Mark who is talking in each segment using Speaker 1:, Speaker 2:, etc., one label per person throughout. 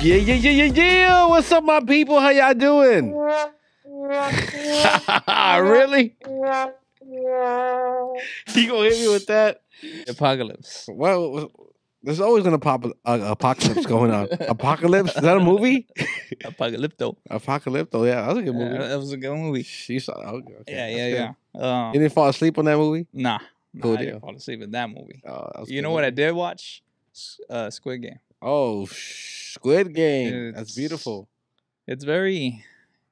Speaker 1: Yeah. What's up, my people? How y'all doing? Really? You gonna hit me with that?
Speaker 2: Apocalypse.
Speaker 1: Well, there's always gonna pop apocalypse going on. Apocalypse? Is that a movie?
Speaker 2: Apocalypto.
Speaker 1: Apocalypto, yeah, that was a good movie.
Speaker 2: That was a good movie.
Speaker 1: She saw. Okay,
Speaker 2: Yeah.
Speaker 1: You didn't fall asleep on that movie?
Speaker 2: Nah,
Speaker 1: Cool
Speaker 2: I
Speaker 1: deal.
Speaker 2: didn't fall asleep in that movie.
Speaker 1: Oh, that was a
Speaker 2: You
Speaker 1: good
Speaker 2: know what I
Speaker 1: movie.
Speaker 2: did watch? Squid Game.
Speaker 1: Oh, Squid Game. That's beautiful.
Speaker 2: It's very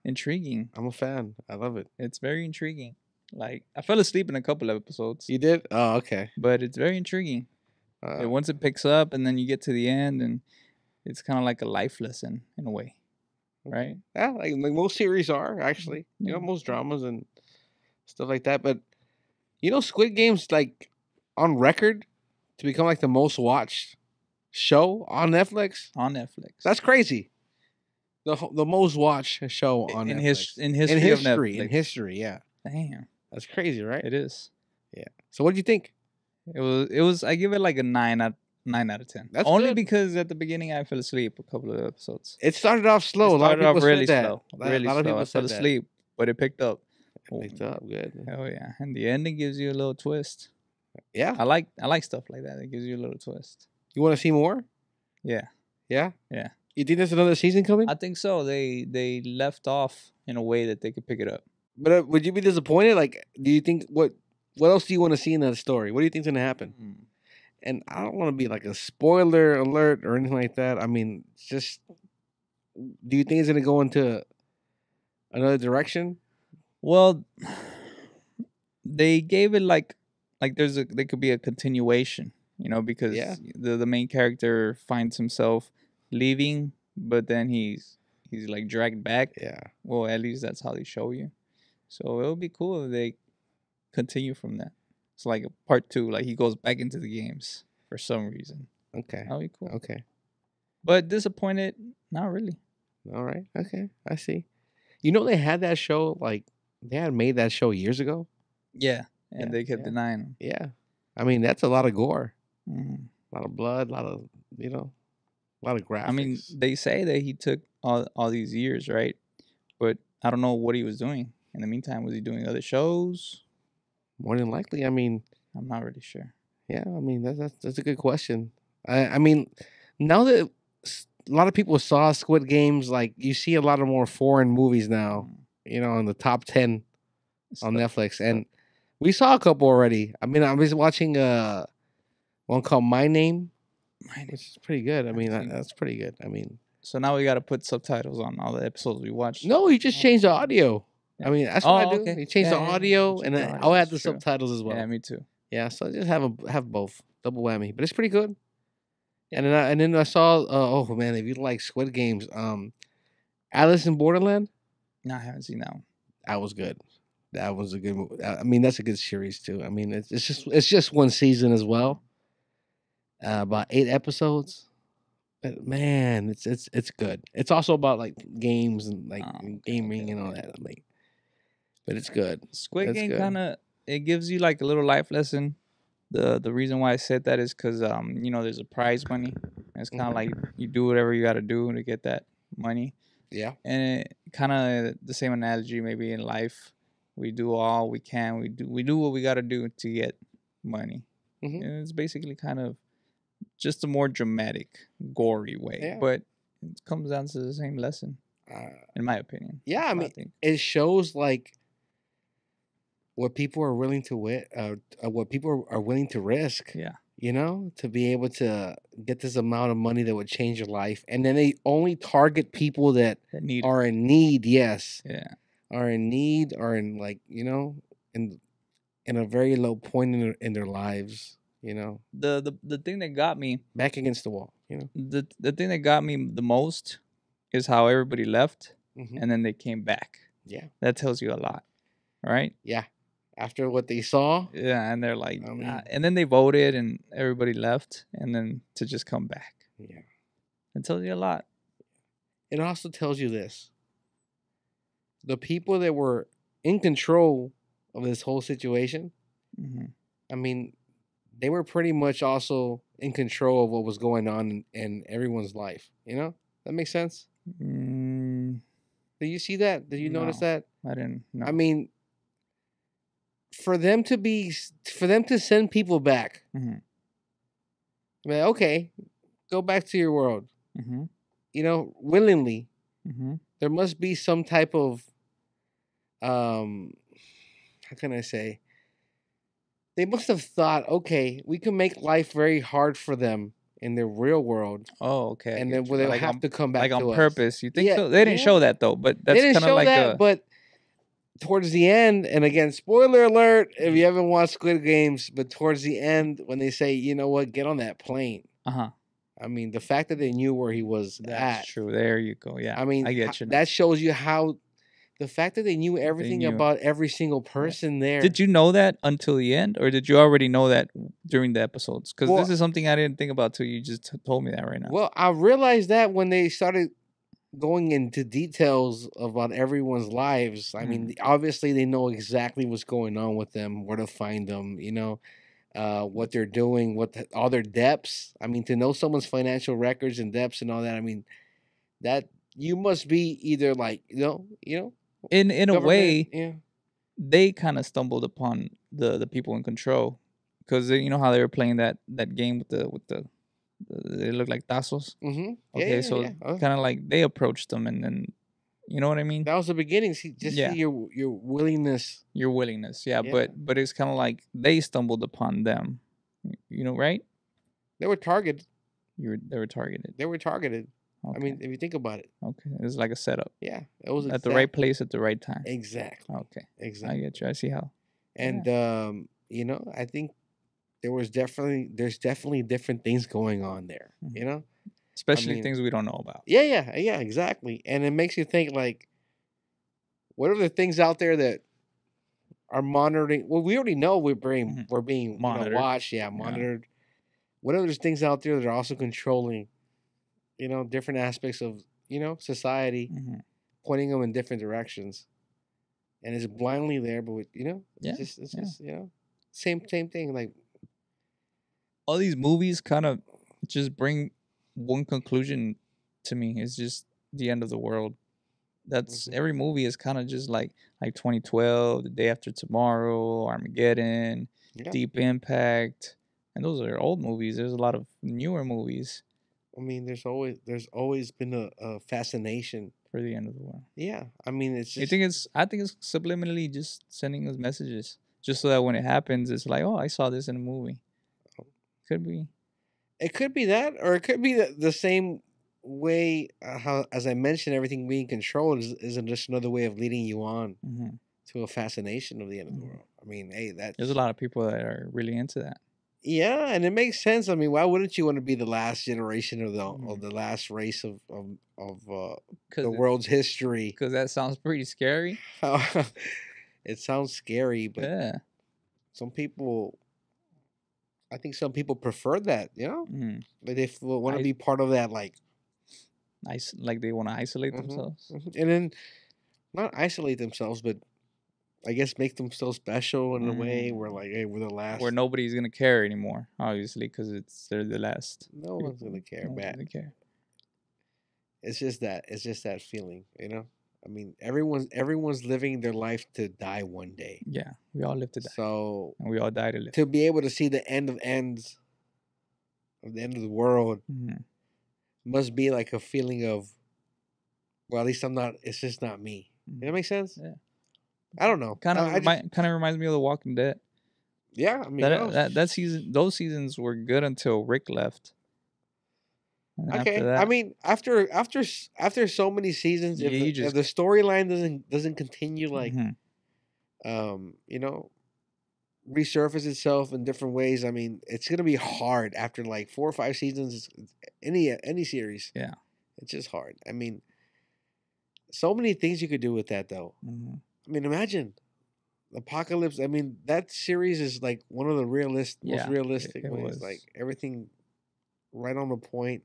Speaker 2: intriguing.
Speaker 1: I'm a fan. I love it.
Speaker 2: It's very intriguing. Like, I fell asleep in a couple of episodes.
Speaker 1: You did? Oh, okay.
Speaker 2: But it's very intriguing. And once it picks up and then you get to the end, and it's kind of like a life lesson in a way. Right?
Speaker 1: Yeah, like most series are, actually. You know, most dramas and stuff like that. But, you know, Squid Game's like on record to become like the most watched show on Netflix.
Speaker 2: On Netflix.
Speaker 1: That's crazy. The most watched show on Netflix.
Speaker 2: In history of Netflix.
Speaker 1: In history, yeah.
Speaker 2: Damn.
Speaker 1: That's crazy, right?
Speaker 2: It is.
Speaker 1: Yeah. So what do you think?
Speaker 2: It was I give it like a 9 out of 10.
Speaker 1: That's
Speaker 2: only
Speaker 1: good.
Speaker 2: Because at the beginning I fell asleep a couple of episodes.
Speaker 1: It started off slow.
Speaker 2: It started off really
Speaker 1: said
Speaker 2: slow.
Speaker 1: that.
Speaker 2: Really
Speaker 1: a lot of
Speaker 2: slow.
Speaker 1: people
Speaker 2: I fell
Speaker 1: said
Speaker 2: asleep, but it picked up.
Speaker 1: That. It picked up good.
Speaker 2: Oh yeah. And the ending gives you a little twist.
Speaker 1: Yeah.
Speaker 2: I like stuff like that. It gives you a little twist.
Speaker 1: You want to see more?
Speaker 2: Yeah.
Speaker 1: Yeah?
Speaker 2: Yeah.
Speaker 1: You think there's another season coming?
Speaker 2: I think so. They left off in a way that they could pick it up.
Speaker 1: But would you be disappointed? Like, do you think what else do you want to see in that story? What do you think's gonna happen? And I don't want to be like a spoiler alert or anything like that. I mean, just do you think it's gonna go into another direction?
Speaker 2: Well, they gave it like there could be a continuation, you know, because the main character finds himself leaving, but then he's like dragged back.
Speaker 1: Yeah.
Speaker 2: Well, at least that's how they show you. So it would be cool if they continue from that. It's like a part 2, like he goes back into the games for some reason.
Speaker 1: Okay.
Speaker 2: That'd be cool.
Speaker 1: Okay.
Speaker 2: But disappointed? Not really.
Speaker 1: All right. Okay. I see. You know, they had that show, like, they had made that show years ago.
Speaker 2: Yeah. And they kept denying them.
Speaker 1: Yeah. I mean, that's a lot of gore.
Speaker 2: Mm-hmm.
Speaker 1: A lot of blood, a lot of, you know, a lot of graphics.
Speaker 2: I mean, they say that he took all these years, right? But I don't know what he was doing. In the meantime, was he doing other shows?
Speaker 1: More than likely. I mean,
Speaker 2: I'm not really sure.
Speaker 1: Yeah, I mean, that's a good question. I mean, now that a lot of people saw Squid Games, like, you see a lot of more foreign movies now, you know, in the top 10 on Netflix. And we saw a couple already. I mean, I was watching one called My Name, which is pretty good. I mean, that's pretty good. I mean,
Speaker 2: so now we got to put subtitles on all the episodes we watched.
Speaker 1: No, you just changed the audio. I mean, that's what I do.
Speaker 2: Okay.
Speaker 1: You change the audio, and then I'll add the subtitles as well.
Speaker 2: Yeah, me too.
Speaker 1: Yeah, so I just have both, double whammy, but it's pretty good. And then I saw oh man, if you like Squid Games, Alice in Borderland.
Speaker 2: No, I haven't seen that one.
Speaker 1: That was good. That was a good movie. I mean, that's a good series too. I mean, it's just one season as well. About 8 episodes. But man, it's good. It's also about like games and like gaming and all that. Like, but it's good.
Speaker 2: Squid Game kind of it gives you like a little life lesson. The reason why I said that is because you know, there's a prize money. It's kind of like you do whatever you got to do to get that money.
Speaker 1: Yeah.
Speaker 2: And kind of the same analogy maybe in life. We do all we can. We do what we got to do to get money.
Speaker 1: Mm-hmm.
Speaker 2: And it's basically kind of just a more dramatic, gory way, but it comes down to the same lesson, in my opinion.
Speaker 1: Yeah, I mean, it shows like what people are willing to what people are willing to risk.
Speaker 2: Yeah,
Speaker 1: you know, to be able to get this amount of money that would change your life, and then they only target people that are in need. Yes, are in need, are in like, you know, in a very low point in their lives. You know,
Speaker 2: the thing that got me
Speaker 1: back against the wall. You know,
Speaker 2: the thing that got me the most is how everybody left and then they came back.
Speaker 1: Yeah,
Speaker 2: that tells you a lot, right?
Speaker 1: Yeah, after what they saw.
Speaker 2: Yeah, and they're like, and then they voted and everybody left, and then to just come back.
Speaker 1: Yeah,
Speaker 2: it tells you a lot.
Speaker 1: It also tells you this: the people that were in control of this whole situation. I mean, they were pretty much also in control of what was going on in everyone's life, you know? That makes sense.
Speaker 2: Mm,
Speaker 1: Did you see that? Did you notice
Speaker 2: no,
Speaker 1: that?
Speaker 2: I didn't. No.
Speaker 1: I mean, for them to send people back.
Speaker 2: Mm-hmm.
Speaker 1: I mean, okay, go back to your world.
Speaker 2: Mm-hmm.
Speaker 1: You know, willingly.
Speaker 2: Mm-hmm.
Speaker 1: There must be some type of how can I say? They must have thought, okay, we can make life very hard for them in their real world,
Speaker 2: Oh, okay. I
Speaker 1: and then
Speaker 2: get you.
Speaker 1: they'll have to come back
Speaker 2: Like on
Speaker 1: to us.
Speaker 2: purpose. You think
Speaker 1: Yeah,
Speaker 2: so? They didn't
Speaker 1: yeah.
Speaker 2: show that though, but
Speaker 1: They
Speaker 2: that's
Speaker 1: didn't
Speaker 2: kind of
Speaker 1: show
Speaker 2: like
Speaker 1: that,
Speaker 2: a.
Speaker 1: but towards the end, and again, spoiler alert if you haven't watched Squid Games, but towards the end, when they say, you know what, get on that plane.
Speaker 2: Uh-huh.
Speaker 1: I mean, the fact that they knew where he was
Speaker 2: That's
Speaker 1: at.
Speaker 2: true. There you go. Yeah.
Speaker 1: I mean,
Speaker 2: I get you now.
Speaker 1: that shows you how the fact that they knew everything
Speaker 2: knew.
Speaker 1: about every single person there.
Speaker 2: Did you know that until the end, or did you already know that during the episodes? Because
Speaker 1: Well,
Speaker 2: this is something I didn't think about till you just told me that right now.
Speaker 1: Well, I realized that when they started going into details about everyone's lives. I mean, obviously they know exactly what's going on with them, where to find them, you know, what they're doing, all their debts. I mean, to know someone's financial records and debts and all that. I mean, that you must be either like,
Speaker 2: in a way,
Speaker 1: yeah.
Speaker 2: They kind of stumbled upon the people in control, because you know how they were playing that game with the they look like tazos.
Speaker 1: Mm-hmm.
Speaker 2: Okay, so kind of like they approached them, and then you know what I mean.
Speaker 1: That was the beginning. See, see your willingness.
Speaker 2: Your willingness, yeah. But it's kind of like they stumbled upon them. You know, right?
Speaker 1: They were targeted.
Speaker 2: They were targeted.
Speaker 1: They were targeted.
Speaker 2: Okay.
Speaker 1: I mean, if you think about it.
Speaker 2: Okay, it was like a setup.
Speaker 1: Yeah, it was
Speaker 2: at the right place at the right time.
Speaker 1: Exactly.
Speaker 2: Okay.
Speaker 1: Exactly.
Speaker 2: I get you. I see how.
Speaker 1: And you know, I think there's definitely different things going on there.
Speaker 2: Mm-hmm.
Speaker 1: You know,
Speaker 2: especially things we don't know about.
Speaker 1: Yeah, exactly. And it makes you think like, what are the things out there that are monitoring? Well, we already know we're being monitored. Watched. Yeah, monitored. What are those things out there that are also controlling? You know, different aspects of society, pointing them in different directions, and it's blindly there. But it's just same thing. Like
Speaker 2: all these movies kind of just bring one conclusion to me. It's just the end of the world. That's every movie is kind of just like 2012, The Day After Tomorrow, Armageddon, Deep Impact, and those are old movies. There's a lot of newer movies.
Speaker 1: I mean, there's always been a fascination
Speaker 2: for the end of the world.
Speaker 1: Yeah, I mean, it's just.
Speaker 2: I think it's subliminally just sending us messages, just so that when it happens, it's like, oh, I saw this in a movie. Could be.
Speaker 1: It could be that, or it could be the same way how, as I mentioned, everything being controlled is just another way of leading you on to a fascination of the end of the world. I mean, hey,
Speaker 2: there's a lot of people that are really into that.
Speaker 1: Yeah, and it makes sense. I mean, why wouldn't you want to be the last generation of the last race of the world's history?
Speaker 2: Because that sounds pretty scary.
Speaker 1: It sounds scary, but some people, I think some people prefer that. You know, like they want to be part of that, like
Speaker 2: they want to isolate themselves,
Speaker 1: and then not isolate themselves, but I guess make them so special in a way where like, hey, we're the last.
Speaker 2: Where nobody's gonna care anymore, obviously, because they're the last.
Speaker 1: No one's gonna care. It's just that feeling, you know. I mean, everyone's living their life to die one day.
Speaker 2: Yeah, we all live to die.
Speaker 1: So
Speaker 2: and we all die to live.
Speaker 1: To be able to see the end of ends, of the end of the world, must be like a feeling of, well, at least I'm not. It's just not me. Does that make sense?
Speaker 2: Yeah.
Speaker 1: I don't know.
Speaker 2: Kind of reminds me of The Walking Dead.
Speaker 1: Yeah, I mean
Speaker 2: that season, those seasons were good until Rick left.
Speaker 1: Okay, I mean after so many seasons, if the storyline doesn't continue, like, you know, resurface itself in different ways, I mean, it's gonna be hard after like 4 or 5 seasons. Any series,
Speaker 2: yeah,
Speaker 1: it's just hard. I mean, so many things you could do with that, though. I mean, imagine Apocalypse. I mean, that series is like one of the most realistic ways. Like everything right on the point.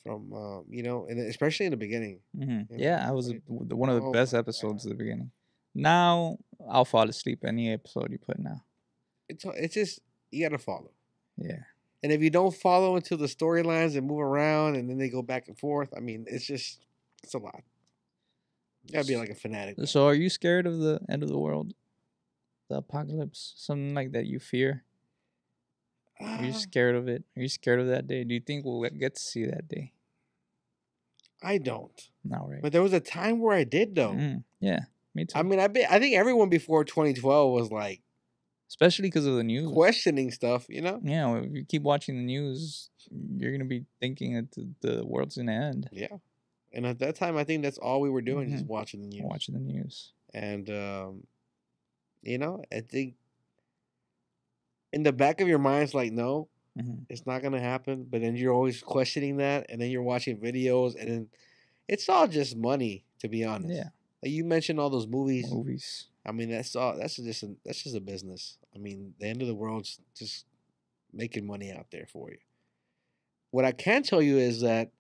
Speaker 1: From you know, and especially in the beginning.
Speaker 2: Yeah, that was one of the best episodes at the beginning. Now I'll fall asleep any episode you put now.
Speaker 1: It's just you gotta follow.
Speaker 2: Yeah.
Speaker 1: And if you don't follow into the storylines and move around and then they go back and forth, I mean, it's a lot. You gotta be like a fanatic.
Speaker 2: So are you scared of the end of the world? The apocalypse? Something like that you fear? Are you scared of it? Are you scared of that day? Do you think we'll get to see that day?
Speaker 1: I don't.
Speaker 2: No, right.
Speaker 1: But there was a time where I did, though.
Speaker 2: Yeah, me too.
Speaker 1: I mean, I think everyone before 2012 was like,
Speaker 2: especially because of the news,
Speaker 1: questioning stuff, you know?
Speaker 2: Yeah, if you keep watching the news, you're going to be thinking that the world's going to end.
Speaker 1: Yeah. And at that time, I think that's all we were doing, just watching the news.
Speaker 2: Watching the news.
Speaker 1: And, you know, I think in the back of your mind, it's like, no, it's not going to happen. But then you're always questioning that. And then you're watching videos. And then it's all just money, to be honest.
Speaker 2: Yeah.
Speaker 1: Like you mentioned all those movies.
Speaker 2: I
Speaker 1: mean, that's just a business. I mean, the end of the world's just making money out there for you. What I can tell you is that,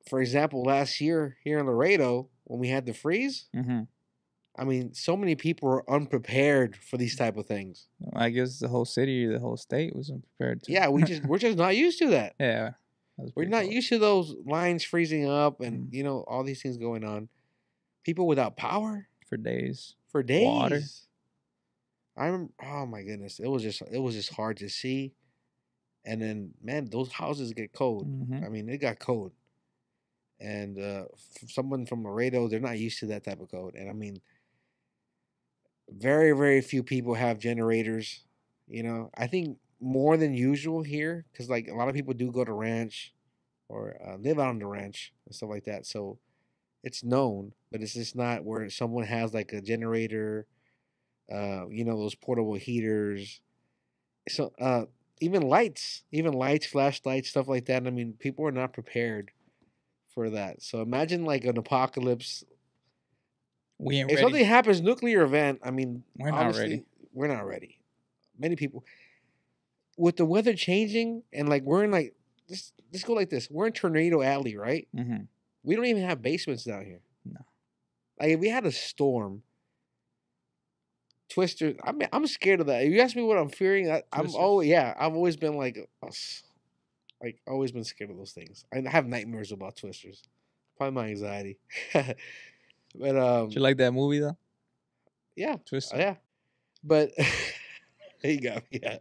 Speaker 1: for example, last year here in Laredo, when we had the freeze, I mean, so many people were unprepared for these type of things.
Speaker 2: I guess the whole city, the whole state was unprepared too.
Speaker 1: Yeah, we're just not used to that.
Speaker 2: Yeah,
Speaker 1: we're not used to those lines freezing up and you know all these things going on. People without power
Speaker 2: for days.
Speaker 1: Water. Oh my goodness, it was just hard to see. And then, man, those houses get cold. I mean, it got cold. And someone from Laredo, they're not used to that type of code. And I mean, very, very few people have generators. You know, I think more than usual here, because like a lot of people do go to ranch or live out on the ranch and stuff like that. So it's known, but it's just not where someone has like a generator, you know, those portable heaters. So even lights, flashlights, stuff like that. I mean, people are not prepared for that. So imagine like an apocalypse. If something happens, nuclear event, I mean,
Speaker 2: we're not ready.
Speaker 1: We're not ready. Many people, with the weather changing and like we're in like, let's go like this. We're in Tornado Alley, right? We don't even have basements down here.
Speaker 2: No.
Speaker 1: Like if we had a storm, Twister. I mean, I'm scared of that. If you ask me what I'm fearing, I've always been like always been scared of those things. I have nightmares about twisters. Probably my anxiety. But
Speaker 2: did you like that movie though?
Speaker 1: Yeah,
Speaker 2: Twister.
Speaker 1: Yeah, but you got me. Yeah.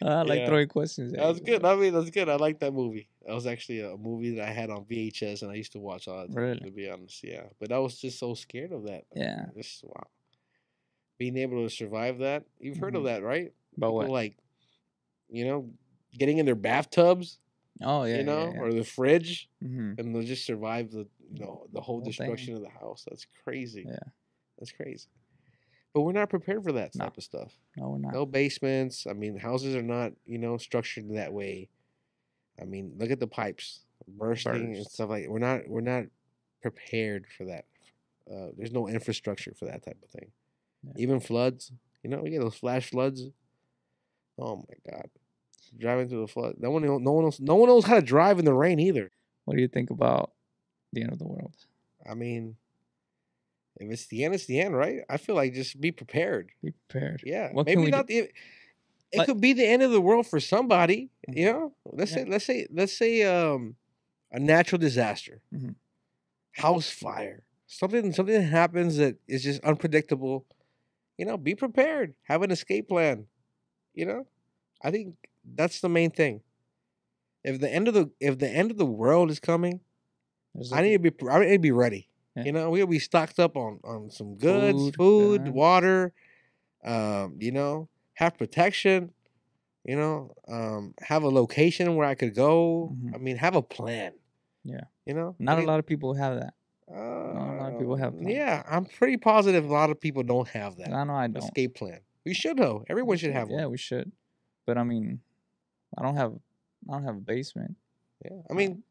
Speaker 2: I like throwing questions at
Speaker 1: That was good. I mean, that's good. I like that movie. That was actually a movie that I had on VHS and I used to watch all the time.
Speaker 2: Really?
Speaker 1: To be honest, yeah. But I was just so scared of that.
Speaker 2: Yeah.
Speaker 1: Just wow. Being able to survive that. You've heard of that, right?
Speaker 2: About
Speaker 1: People
Speaker 2: what?
Speaker 1: like, you know, getting in their bathtubs.
Speaker 2: Oh yeah.
Speaker 1: You know,
Speaker 2: yeah.
Speaker 1: or the fridge, and they'll just survive the whole destruction of the house. That's crazy.
Speaker 2: Yeah.
Speaker 1: That's crazy. But we're not prepared for that type of stuff.
Speaker 2: No, we're not.
Speaker 1: No basements. I mean, houses are not, you know, structured that way. I mean, look at the pipes bursting and stuff like that. We're not prepared for that. There's no infrastructure for that type of thing. Yeah. Even floods, you know, we get those flash floods. Oh my God. Driving through the flood. No one knows how to drive in the rain either.
Speaker 2: What do you think about the end of the world?
Speaker 1: I mean, if it's the end, it's the end, right? I feel like just be prepared.
Speaker 2: Be prepared.
Speaker 1: Yeah. Maybe not. It could be the end of the world for somebody. You know, let's say a natural disaster, house fire, something that happens that is just unpredictable. You know, be prepared. Have an escape plan. You know, I think that's the main thing. If the end of the world is coming, I need to be ready. Yeah. You know, we'll be stocked up on some goods, food, water. You know, have protection. You know, have a location where I could go. I mean, have a plan.
Speaker 2: Yeah.
Speaker 1: You know,
Speaker 2: not a lot of people have that. Not a lot of people have plans.
Speaker 1: Yeah, I'm pretty positive a lot of people don't have that.
Speaker 2: I know I don't.
Speaker 1: Escape plan. We should though. Everyone should have one.
Speaker 2: Yeah, we should. But I mean, I don't have a basement.
Speaker 1: Yeah, I mean,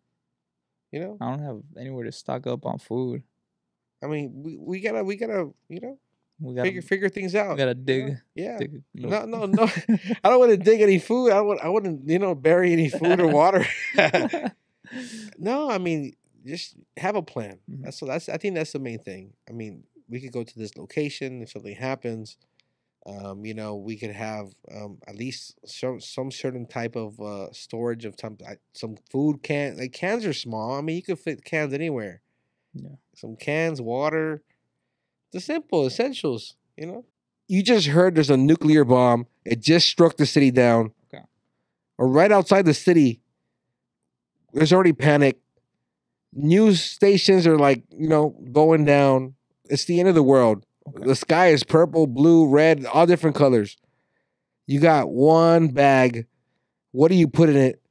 Speaker 1: you know,
Speaker 2: I don't have anywhere to stock up on food.
Speaker 1: I mean, we gotta, you know, figure things out.
Speaker 2: We gotta dig.
Speaker 1: Yeah. No. I don't want to dig any food. I wouldn't, you know, bury any food or water. No, I mean, just have a plan. I think that's the main thing. I mean, we could go to this location if something happens. You know, we could have at least some certain type of storage of some food can. Like cans are small. I mean, you could fit cans anywhere.
Speaker 2: Yeah.
Speaker 1: Some cans, water, the simple essentials. You know, you just heard there's a nuclear bomb. It just struck the city down.
Speaker 2: Okay.
Speaker 1: Or right outside the city, there's already panic. News stations are like, you know, going down. It's the end of the world.
Speaker 2: Okay.
Speaker 1: The sky is purple, blue, red, all different colors. You got one bag. What do you put in it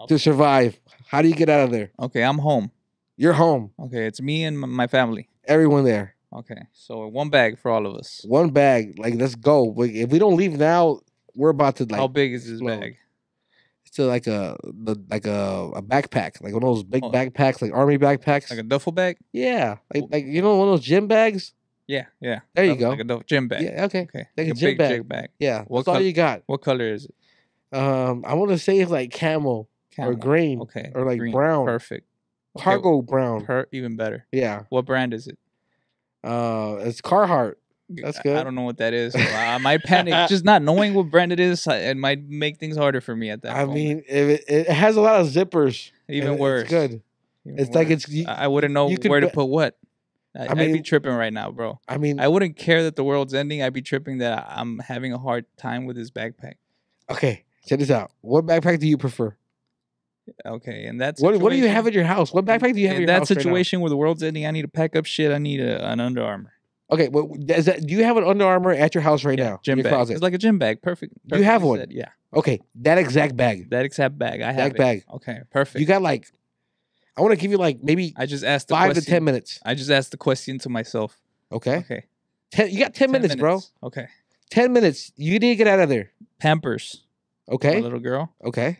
Speaker 1: to survive? How do you get out of there?
Speaker 2: Okay, I'm home.
Speaker 1: You're home.
Speaker 2: Okay, it's me and my family.
Speaker 1: Everyone there.
Speaker 2: Okay, so one bag for all of us.
Speaker 1: One bag. Like, let's go. Like, if we don't leave now, we're about to like.
Speaker 2: How big is this
Speaker 1: explode.
Speaker 2: bag?
Speaker 1: It's like a backpack, like one of those big backpacks, like army backpacks.
Speaker 2: Like a duffel bag?
Speaker 1: Yeah, like you know one of those gym bags.
Speaker 2: Yeah.
Speaker 1: There you go.
Speaker 2: Like a gym bag.
Speaker 1: Yeah, okay.
Speaker 2: Like
Speaker 1: a
Speaker 2: gym
Speaker 1: big
Speaker 2: bag.
Speaker 1: Yeah, that's all you got.
Speaker 2: What color is it?
Speaker 1: I want to say it's like camel. Or green.
Speaker 2: Okay.
Speaker 1: Or like
Speaker 2: green.
Speaker 1: brown.
Speaker 2: Perfect.
Speaker 1: Cargo brown.
Speaker 2: Even better.
Speaker 1: Yeah.
Speaker 2: What brand is it?
Speaker 1: It's Carhartt. That's good.
Speaker 2: I don't know what that is. I might panic. Just not knowing what brand it is, it might make things harder for me at that point.
Speaker 1: I mean, it has a lot of zippers.
Speaker 2: Even worse.
Speaker 1: It's good.
Speaker 2: It's
Speaker 1: like it's.
Speaker 2: I wouldn't know where to put what. I'd be tripping right now, bro.
Speaker 1: I mean,
Speaker 2: I wouldn't care that the world's ending. I'd be tripping that I'm having a hard time with this backpack.
Speaker 1: Okay, check this out. What backpack do you prefer?
Speaker 2: Okay, and that's
Speaker 1: what do you have at your house? What backpack do you have at your house?
Speaker 2: In that situation where the world's ending, I need to pack up shit. I need an Under Armour.
Speaker 1: Okay, well, do you have an Under Armour at your house right now?
Speaker 2: Gym
Speaker 1: in your
Speaker 2: bag.
Speaker 1: Closet?
Speaker 2: It's like a gym bag. Perfect.
Speaker 1: You have one?
Speaker 2: Said. Yeah.
Speaker 1: Okay, that exact bag.
Speaker 2: That exact bag. I have
Speaker 1: that bag.
Speaker 2: Okay, perfect.
Speaker 1: You got like, I want to give you like maybe.
Speaker 2: I just asked
Speaker 1: 5 to 10 minutes.
Speaker 2: I just asked the question to myself.
Speaker 1: Okay.
Speaker 2: Okay.
Speaker 1: You got 10 minutes, bro.
Speaker 2: Okay.
Speaker 1: 10 minutes. You need to get out of there.
Speaker 2: Pampers.
Speaker 1: Okay.
Speaker 2: My little girl.
Speaker 1: Okay.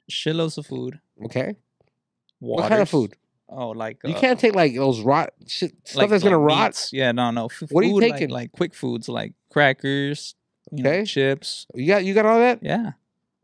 Speaker 2: Shitloads of food.
Speaker 1: Okay.
Speaker 2: Waters.
Speaker 1: What kind of food?
Speaker 2: Oh, like
Speaker 1: you can't take like those stuff that's gonna rot.
Speaker 2: Meats. Yeah, no.
Speaker 1: What are you taking?
Speaker 2: Like quick foods, like crackers, chips.
Speaker 1: You got all that?
Speaker 2: Yeah.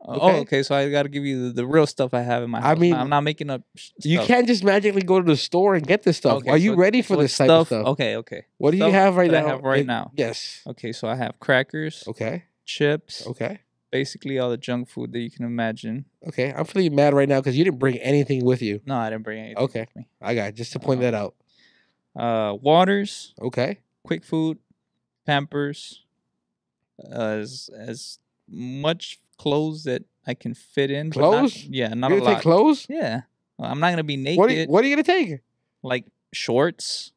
Speaker 2: Okay. So I got to give you the real stuff I have in my house. I mean, I'm not making up stuff.
Speaker 1: You can't just magically go to the store and get this stuff. Are you ready for this type of stuff?
Speaker 2: Okay.
Speaker 1: What do you have right now?
Speaker 2: I have right now.
Speaker 1: Yes.
Speaker 2: Okay, so I have crackers.
Speaker 1: Okay.
Speaker 2: Chips.
Speaker 1: Okay.
Speaker 2: Basically all the junk food that you can imagine.
Speaker 1: Okay, I'm feeling mad right now because you didn't bring anything with you.
Speaker 2: No, I didn't bring anything.
Speaker 1: Okay,
Speaker 2: with me.
Speaker 1: I got it, just to point that out.
Speaker 2: Waters.
Speaker 1: Okay.
Speaker 2: Quick food, Pampers. As much clothes that I can fit in.
Speaker 1: Clothes?
Speaker 2: Not
Speaker 1: You're
Speaker 2: a lot.
Speaker 1: Take clothes?
Speaker 2: Yeah, well, I'm not gonna be naked.
Speaker 1: What are you gonna take?
Speaker 2: Like shorts,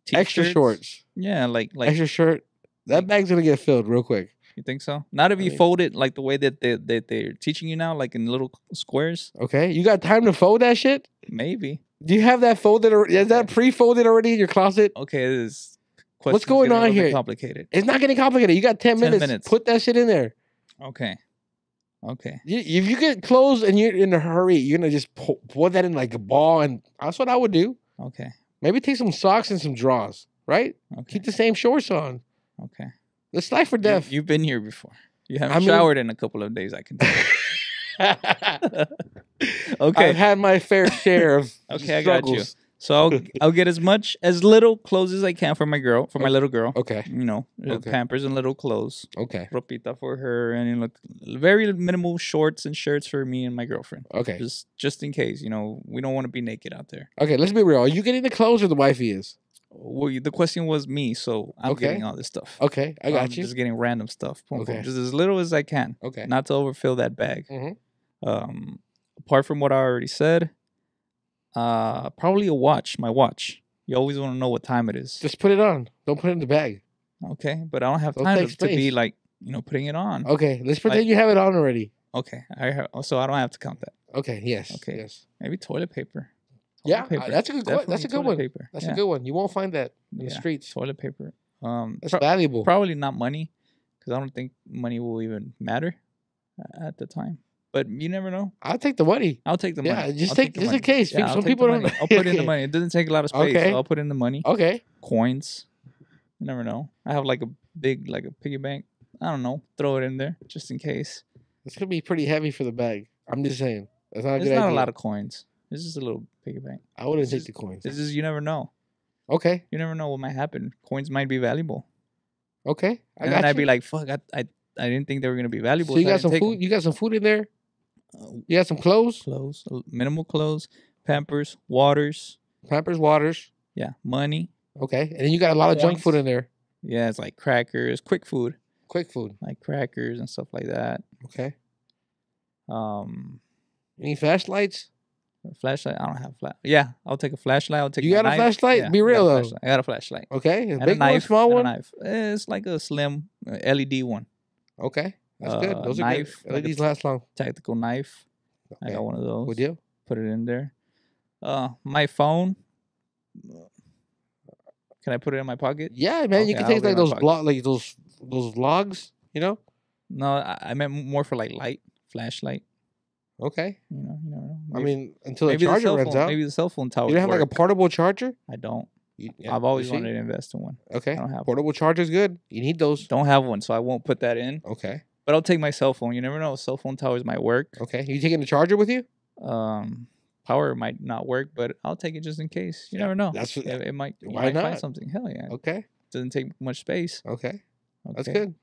Speaker 2: t-shirts.
Speaker 1: Extra shorts.
Speaker 2: Yeah, like
Speaker 1: extra shirt. That bag's gonna get filled real quick.
Speaker 2: You think so? Not if you fold it like the way that they're teaching you now, like in little squares.
Speaker 1: Okay, you got time to fold that shit?
Speaker 2: Maybe.
Speaker 1: Do you have that folded? Is that pre-folded already in your closet?
Speaker 2: Okay, this.
Speaker 1: What's going on here?
Speaker 2: Complicated.
Speaker 1: It's not getting complicated. You got 10 minutes. Put that shit in there.
Speaker 2: Okay.
Speaker 1: If you get clothes and you're in a hurry, you're gonna just pour that in like a ball, and that's what I would do.
Speaker 2: Okay.
Speaker 1: Maybe take some socks and some drawers. Right. Okay. Keep the same shorts on.
Speaker 2: Okay.
Speaker 1: Let's life for death.
Speaker 2: You've been here before. You haven't showered in a couple of days, I can tell. Okay.
Speaker 1: I've had my fair share of
Speaker 2: okay, I got you. So I'll get as little clothes as I can for my little girl.
Speaker 1: Okay.
Speaker 2: You know, Pampers and little clothes.
Speaker 1: Okay.
Speaker 2: Ropita for her, and very minimal shorts and shirts for me and my girlfriend.
Speaker 1: Okay.
Speaker 2: Just in case, we don't want to be naked out there.
Speaker 1: Okay, let's be real. Are you getting the clothes or the wifey is?
Speaker 2: Well, the question was me, so I'm getting all this stuff.
Speaker 1: Okay, I got you.
Speaker 2: Just getting random stuff.
Speaker 1: Okay.
Speaker 2: Just as little as I can.
Speaker 1: Okay.
Speaker 2: Not to overfill that bag.
Speaker 1: Mm-hmm.
Speaker 2: Apart from what I already said, probably a watch. My watch. You always want to know what time it is.
Speaker 1: Just put it on. Don't put it in the bag.
Speaker 2: Okay, but I don't have time to be like putting it on.
Speaker 1: Okay, let's pretend you have it on already.
Speaker 2: Okay, so I don't have to count that.
Speaker 1: Okay. Yes.
Speaker 2: Okay.
Speaker 1: Yes.
Speaker 2: Maybe toilet paper.
Speaker 1: Yeah, that's a good one. That's a good one.
Speaker 2: Paper.
Speaker 1: That's a good one. You won't find that in the streets.
Speaker 2: Toilet paper.
Speaker 1: That's valuable.
Speaker 2: Probably not money, because I don't think money will even matter at the time. But you never know.
Speaker 1: I'll take the money.
Speaker 2: I'll take the money.
Speaker 1: Yeah, just in case.
Speaker 2: Yeah,
Speaker 1: some people don't.
Speaker 2: I'll put in the money. It doesn't take a lot of space.
Speaker 1: Okay.
Speaker 2: So I'll put in the money.
Speaker 1: Okay.
Speaker 2: Coins. You never know. I have like a big, like a piggy bank. I don't know. Throw it in there just in case.
Speaker 1: It's gonna be pretty heavy for the bag. I'm just saying. That's not a good idea.
Speaker 2: It's not a lot of coins. It's just a little piggy bank.
Speaker 1: I wouldn't take the coins.
Speaker 2: It's just you never know.
Speaker 1: Okay.
Speaker 2: You never know what might happen. Coins might be valuable.
Speaker 1: Okay,
Speaker 2: and then I'd be like, fuck, I didn't think they were gonna be valuable.
Speaker 1: So you got some
Speaker 2: food.
Speaker 1: You got some food in there. You got some clothes.
Speaker 2: Minimal clothes, Pampers, waters.
Speaker 1: Pampers, waters.
Speaker 2: Yeah, money.
Speaker 1: Okay, and then you got a lot of junk food in there.
Speaker 2: Yeah, it's like crackers, quick food.
Speaker 1: Quick food,
Speaker 2: like crackers and stuff like that.
Speaker 1: Okay. Any flashlights?
Speaker 2: Flashlight? I don't have flash. Yeah, I'll take a flashlight. I'll take.
Speaker 1: You got a flashlight?
Speaker 2: Yeah,
Speaker 1: Be real though.
Speaker 2: I got a flashlight.
Speaker 1: Okay,
Speaker 2: and
Speaker 1: big
Speaker 2: a knife,
Speaker 1: one, small one.
Speaker 2: A knife. It's like a slim LED one.
Speaker 1: Okay, that's good. Those are good. LEDs last long.
Speaker 2: Tactical knife. Okay. I got one of those.
Speaker 1: Would you
Speaker 2: put it in there? My phone. Can I put it in my pocket?
Speaker 1: Yeah, man. Okay, you can take like those those vlogs. You know?
Speaker 2: No, I meant more for like light, flashlight.
Speaker 1: Okay.
Speaker 2: You know.
Speaker 1: Maybe, I mean, until the charger runs out.
Speaker 2: Maybe the cell phone tower.
Speaker 1: You don't have like a portable charger?
Speaker 2: I don't. I've always wanted to invest in one.
Speaker 1: Okay. I don't have portable charger's good. You need those.
Speaker 2: Don't have one, so I won't put that in.
Speaker 1: Okay.
Speaker 2: But I'll take my cell phone. You never know. Cell phone towers might work.
Speaker 1: Okay. You taking the charger with you?
Speaker 2: Power might not work, but I'll take it just in case. You never know.
Speaker 1: That's what,
Speaker 2: it might.
Speaker 1: Why not?
Speaker 2: Find something. Hell yeah.
Speaker 1: Okay.
Speaker 2: Doesn't take much space.
Speaker 1: Okay. That's good.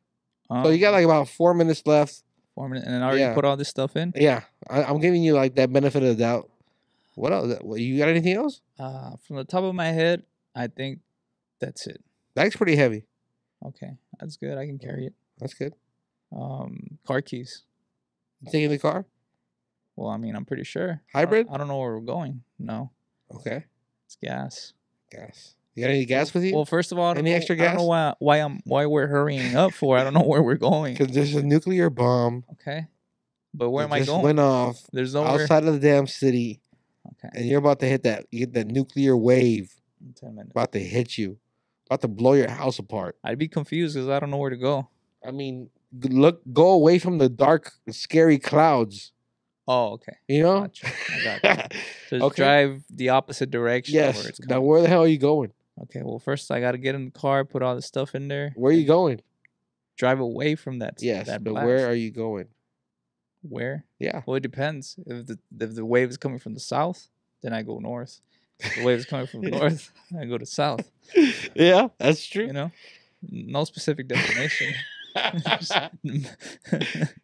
Speaker 1: So you got like about 4 minutes left.
Speaker 2: 4 minutes, and then I already put all this stuff in.
Speaker 1: Yeah, I'm giving you like that benefit of the doubt. What else? You got anything else?
Speaker 2: From the top of my head, I think that's it.
Speaker 1: That's pretty heavy.
Speaker 2: Okay, that's good. I can carry it.
Speaker 1: That's good.
Speaker 2: Car keys.
Speaker 1: You taking the car?
Speaker 2: Well, I mean, I'm pretty sure.
Speaker 1: Hybrid?
Speaker 2: I don't know where we're going. No.
Speaker 1: Okay.
Speaker 2: It's gas.
Speaker 1: Gas. You got any gas with you?
Speaker 2: Well, first of all,
Speaker 1: any extra gas?
Speaker 2: I don't know why we're hurrying up for. I don't know where we're going.
Speaker 1: Because there's a nuclear bomb.
Speaker 2: Okay. But where am I going?
Speaker 1: Just went off.
Speaker 2: There's nowhere
Speaker 1: outside of the damn city.
Speaker 2: Okay.
Speaker 1: And you're about to hit that. You get that nuclear wave.
Speaker 2: 10 minutes.
Speaker 1: About to hit you. About to blow your house apart.
Speaker 2: I'd be confused because I don't know where to go.
Speaker 1: I mean, go away from the dark, scary clouds.
Speaker 2: Oh, okay.
Speaker 1: You know?
Speaker 2: I got you. Just drive the opposite direction.
Speaker 1: Yes. Now, where the hell are you going?
Speaker 2: Okay, well, first I got to get in the car, put all the stuff in there.
Speaker 1: Where are you going?
Speaker 2: Drive away from that.
Speaker 1: Yes,
Speaker 2: that
Speaker 1: but
Speaker 2: blast.
Speaker 1: where are you going?
Speaker 2: Where?
Speaker 1: Yeah.
Speaker 2: Well, it depends. If the wave is coming from the south, then I go north. If the wave is coming from the north, I go to south.
Speaker 1: Yeah, that's true.
Speaker 2: You know, no specific destination.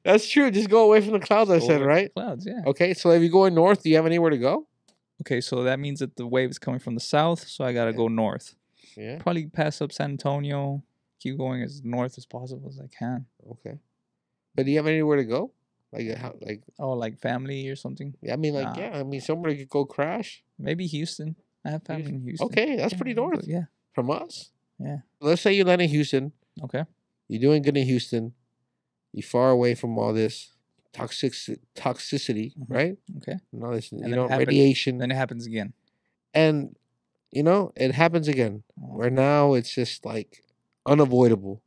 Speaker 1: That's true. Just go away from the clouds. I said, right?
Speaker 2: Clouds, yeah.
Speaker 1: Okay, so if you're going north, do you have anywhere to go?
Speaker 2: Okay, so that means that the wave is coming from the south, so I gotta go north.
Speaker 1: Yeah.
Speaker 2: Probably pass up San Antonio. Keep going as north as possible as I can.
Speaker 1: Okay. But do you have anywhere to go?
Speaker 2: Like family or something?
Speaker 1: Yeah, I mean, somewhere you could go crash.
Speaker 2: Maybe Houston. I have family in Houston.
Speaker 1: Okay, that's pretty north.
Speaker 2: Yeah.
Speaker 1: From us.
Speaker 2: Yeah.
Speaker 1: Let's say you land in Houston.
Speaker 2: Okay.
Speaker 1: You're doing good in Houston. You're far away from all this toxicity, right?
Speaker 2: Okay.
Speaker 1: And all this, radiation.
Speaker 2: Then it happens again.
Speaker 1: And, it happens again. Where now it's just like unavoidable.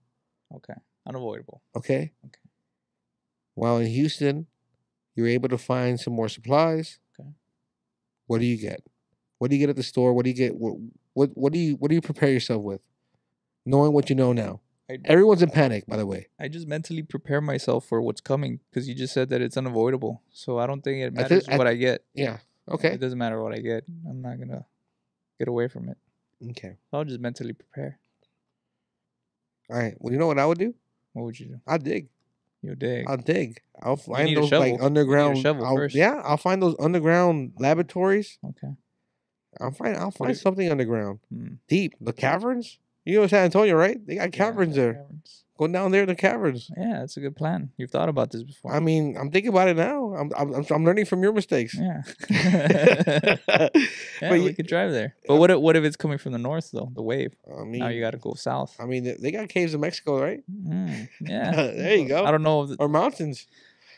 Speaker 2: Okay. Unavoidable.
Speaker 1: Okay? Okay. While in Houston, you're able to find some more supplies.
Speaker 2: Okay.
Speaker 1: What do you get? What do you get at the store? What do you get? What do you prepare yourself with? Knowing what you know now. Everyone's in panic, by the way.
Speaker 2: I just mentally prepare myself for what's coming because you just said that it's unavoidable. So I don't think it matters what I get.
Speaker 1: Yeah. Okay.
Speaker 2: It doesn't matter what I get. I'm not going to get away from it.
Speaker 1: Okay.
Speaker 2: I'll just mentally prepare.
Speaker 1: All right. Well, you know what I would do?
Speaker 2: What would you do?
Speaker 1: I'd dig.
Speaker 2: You'll dig.
Speaker 1: I'll dig. I'll find those like underground.
Speaker 2: You need a shovel first.
Speaker 1: Yeah, I'll find those underground laboratories.
Speaker 2: Okay.
Speaker 1: I'll find something underground. Deep. The caverns? You know San Antonio, right? They got caverns there. Caverns. Go down there in the caverns.
Speaker 2: Yeah, that's a good plan. You've thought about this before.
Speaker 1: I mean, I'm thinking about it now. I'm learning from your mistakes.
Speaker 2: Yeah. But we could drive there. But what if it's coming from the north though? The wave. I mean, now you got to go south.
Speaker 1: I mean, they got caves in Mexico, right?
Speaker 2: Yeah.
Speaker 1: There you go.
Speaker 2: I don't know.
Speaker 1: Or mountains.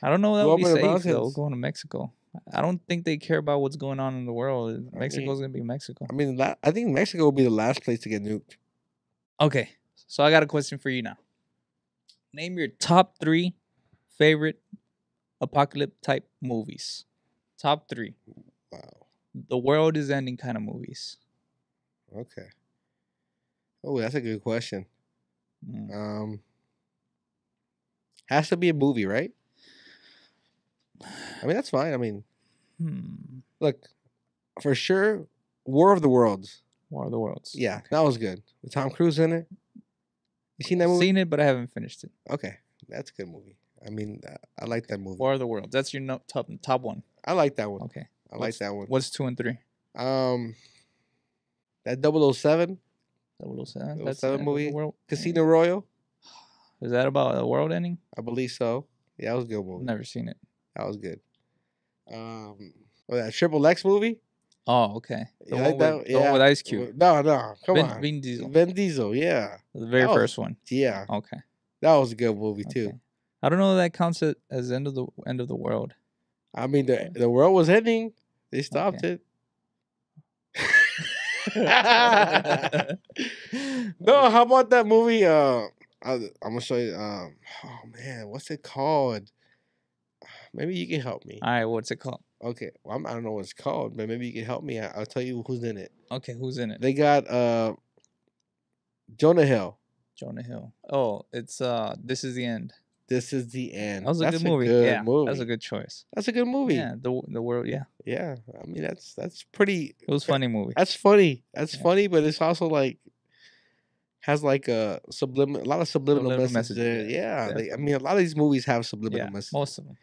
Speaker 2: I don't know that would be safe though. Going to Mexico. I don't think they care about what's going on in the world. Mexico's gonna be Mexico.
Speaker 1: I mean, I think Mexico will be the last place to get nuked.
Speaker 2: Okay, so I got a question for you now. Name your top 3 favorite apocalypse type movies. Top 3.
Speaker 1: Wow.
Speaker 2: The world is ending kind of movies.
Speaker 1: Okay. Oh, that's a good question. Has to be a movie, right? I mean, that's fine. I mean, look, for sure, War of the Worlds.
Speaker 2: War of the Worlds.
Speaker 1: Yeah, that was good. With Tom Cruise in it. You seen that movie?
Speaker 2: Seen it, but I haven't finished it.
Speaker 1: Okay, that's a good movie. I mean, I like that movie.
Speaker 2: War of the Worlds. That's your top one.
Speaker 1: I like that one.
Speaker 2: Okay.
Speaker 1: I like that one.
Speaker 2: What's 2 and 3?
Speaker 1: That 007.
Speaker 2: 007.
Speaker 1: 007 movie.
Speaker 2: World.
Speaker 1: Casino Royale.
Speaker 2: Is that about the world ending?
Speaker 1: I believe so. Yeah, that was a good movie.
Speaker 2: Never seen it.
Speaker 1: That was good. That Triple X movie.
Speaker 2: Oh, okay.
Speaker 1: The one
Speaker 2: with Ice Cube.
Speaker 1: No, come on.
Speaker 2: Vin Diesel.
Speaker 1: Vin Diesel, yeah.
Speaker 2: The very first one.
Speaker 1: Yeah.
Speaker 2: Okay.
Speaker 1: That was a good movie too.
Speaker 2: I don't know if that counts it as end of the world.
Speaker 1: I mean, the world was ending. They stopped it. No, how about that movie? I'm gonna show you. Oh man, what's it called? Maybe you can help me.
Speaker 2: All right, what's it called?
Speaker 1: Okay, well, I don't know what it's called, but maybe you can help me. I'll tell you who's in it.
Speaker 2: Okay, who's in it?
Speaker 1: They got Jonah Hill.
Speaker 2: Jonah Hill. Oh, it's This Is the End.
Speaker 1: This Is the End.
Speaker 2: That was a good movie. That's a good choice.
Speaker 1: That's a good movie.
Speaker 2: Yeah, the world. Yeah.
Speaker 1: Yeah, I mean that's pretty.
Speaker 2: It was a funny movie.
Speaker 1: That's funny. That's funny, but it's also like has like a lot of subliminal messages. Yeah, I mean a lot of these movies have subliminal messages.
Speaker 2: Most of them.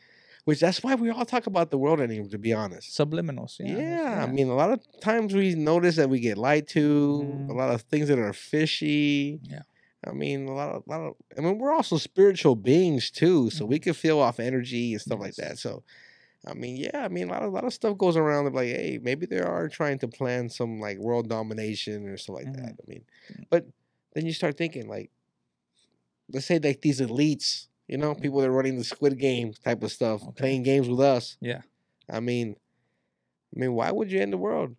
Speaker 1: Which that's why we all talk about the world ending, to be honest.
Speaker 2: Subliminals.
Speaker 1: Yeah, I mean a lot of times we notice that we get lied to. A lot of things that are fishy.
Speaker 2: Yeah.
Speaker 1: I mean, a lot of. I mean, we're also spiritual beings too, so we can feel off energy and stuff like that. So, I mean, yeah, I mean, a lot of stuff goes around. Of like, hey, maybe they are trying to plan some like world domination or stuff like that. I mean, but then you start thinking like, let's say like these elites, you know, people that are running the Squid Game type of stuff, playing games with us.
Speaker 2: Yeah.
Speaker 1: I mean, why would you end the world?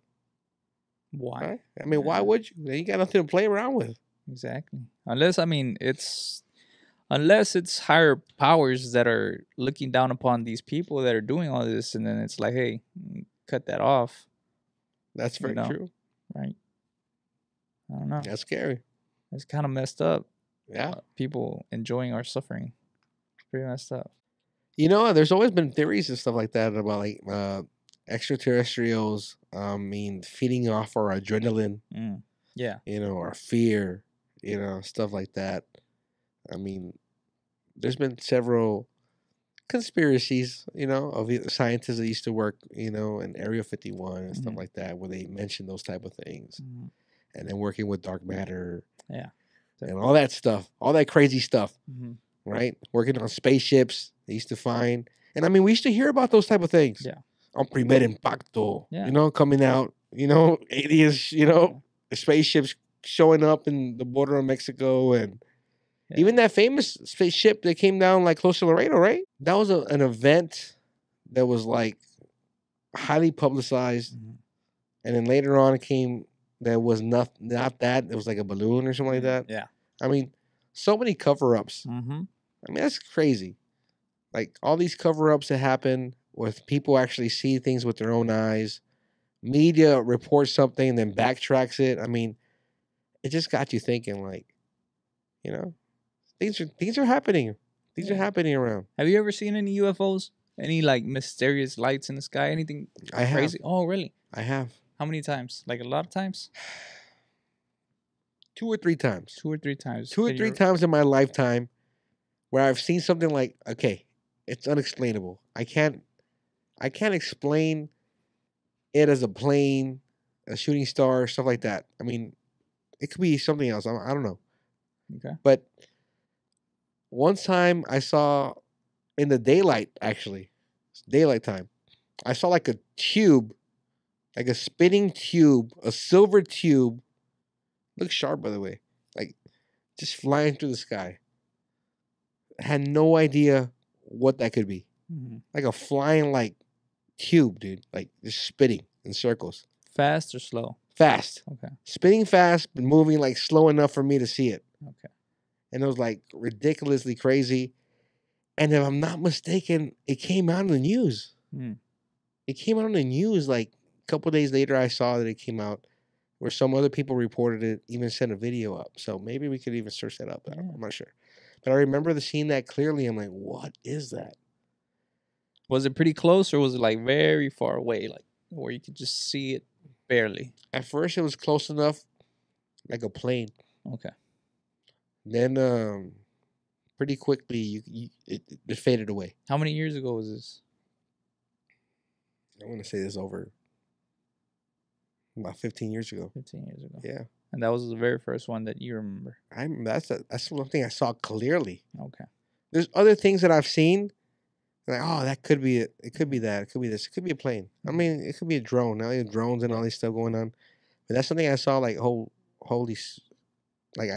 Speaker 2: Why?
Speaker 1: Right? I mean, why would you? You got nothing to play around with.
Speaker 2: Exactly. Unless it's higher powers that are looking down upon these people that are doing all this, and then it's like, hey, cut that off.
Speaker 1: That's very true.
Speaker 2: Right. I don't know.
Speaker 1: That's scary.
Speaker 2: It's kind of messed up.
Speaker 1: Yeah.
Speaker 2: People enjoying our suffering. It's pretty messed up.
Speaker 1: You know, there's always been theories and stuff like that about like extraterrestrials. Feeding off our adrenaline.
Speaker 2: Yeah.
Speaker 1: You know, our fear. You know, stuff like that. I mean, there's been several conspiracies, you know, of scientists that used to work, you know, in Area 51 and stuff like that, where they mention those type of things. And then working with dark matter.
Speaker 2: Yeah.
Speaker 1: And all that stuff, all that crazy stuff, right? Working on spaceships they used to find. And I mean, we used to hear about those type of things.
Speaker 2: Yeah.
Speaker 1: On Primer Impacto,
Speaker 2: yeah.
Speaker 1: You know, coming out, you know, aliens, you know, spaceships showing up in the border of Mexico, and even that famous spaceship that came down like close to Laredo, right? That was an event that was like highly publicized, and then later on it came that was not that. It was like a balloon or something like that.
Speaker 2: Yeah.
Speaker 1: I mean, so many cover-ups. I
Speaker 2: Mm-hmm.
Speaker 1: mean, that's crazy. Like all these cover-ups that happen with people actually see things with their own eyes. Media reports something and then backtracks it. I mean, it just got you thinking, like, you know, things are happening. Things are happening around.
Speaker 2: Have you ever seen any UFOs? Any like mysterious lights in the sky? Anything crazy?
Speaker 1: Have.
Speaker 2: Oh, really?
Speaker 1: I have.
Speaker 2: How many times? Like a lot of times?
Speaker 1: 2 or 3 times.
Speaker 2: 2 or 3 times.
Speaker 1: 2 or 3 times in my lifetime where I've seen something like, okay, it's unexplainable. I can't explain it as a plane, a shooting star, stuff like that. I mean, it could be something else. I don't know.
Speaker 2: Okay.
Speaker 1: But one time I saw in the daylight, actually, daylight time, I saw like a tube, like a spinning tube, a silver tube. Looks sharp, by the way. Like, just flying through the sky. Had no idea what that could be. Like a flying, like, tube, dude. Like, just spinning in circles.
Speaker 2: Fast or slow?
Speaker 1: Fast.
Speaker 2: Okay.
Speaker 1: Spinning fast, but moving, like, slow enough for me to see it.
Speaker 2: Okay.
Speaker 1: And it was, like, ridiculously crazy. And if I'm not mistaken, it came out on the news. It came out on the news, like, a couple days later, I saw that it came out. Where some other people reported it, even sent a video up. So maybe we could even search that up. Yeah. I'm not sure. But I remember seeing that clearly. I'm like, what is that?
Speaker 2: Was it pretty close or was it like very far away? Like where you could just see it barely?
Speaker 1: At first it was close enough, like a plane.
Speaker 2: Okay.
Speaker 1: Then pretty quickly it faded away.
Speaker 2: How many years ago was this?
Speaker 1: I want to say this over about 15 years ago.
Speaker 2: 15 years ago.
Speaker 1: Yeah.
Speaker 2: And that was the very first one that you remember.
Speaker 1: That's one thing I saw clearly.
Speaker 2: Okay.
Speaker 1: There's other things that I've seen. Like, oh, that could be it. It could be that. It could be this. It could be a plane. I mean, it could be a drone. Now you have drones and all this stuff going on. But that's something I saw. Like, like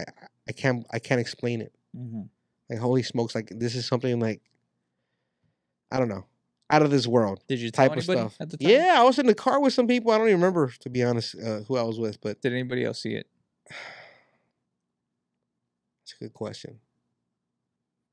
Speaker 1: I can't explain it.
Speaker 2: Mm-hmm.
Speaker 1: Like, holy smokes! Like, this is something like, I don't know, out of this world.
Speaker 2: Did you tell
Speaker 1: type of
Speaker 2: anybody
Speaker 1: stuff.
Speaker 2: at the time?
Speaker 1: Yeah, I was in the car with some people. I don't even remember, to be honest, who I was with. But
Speaker 2: did anybody else see it?
Speaker 1: That's a good question.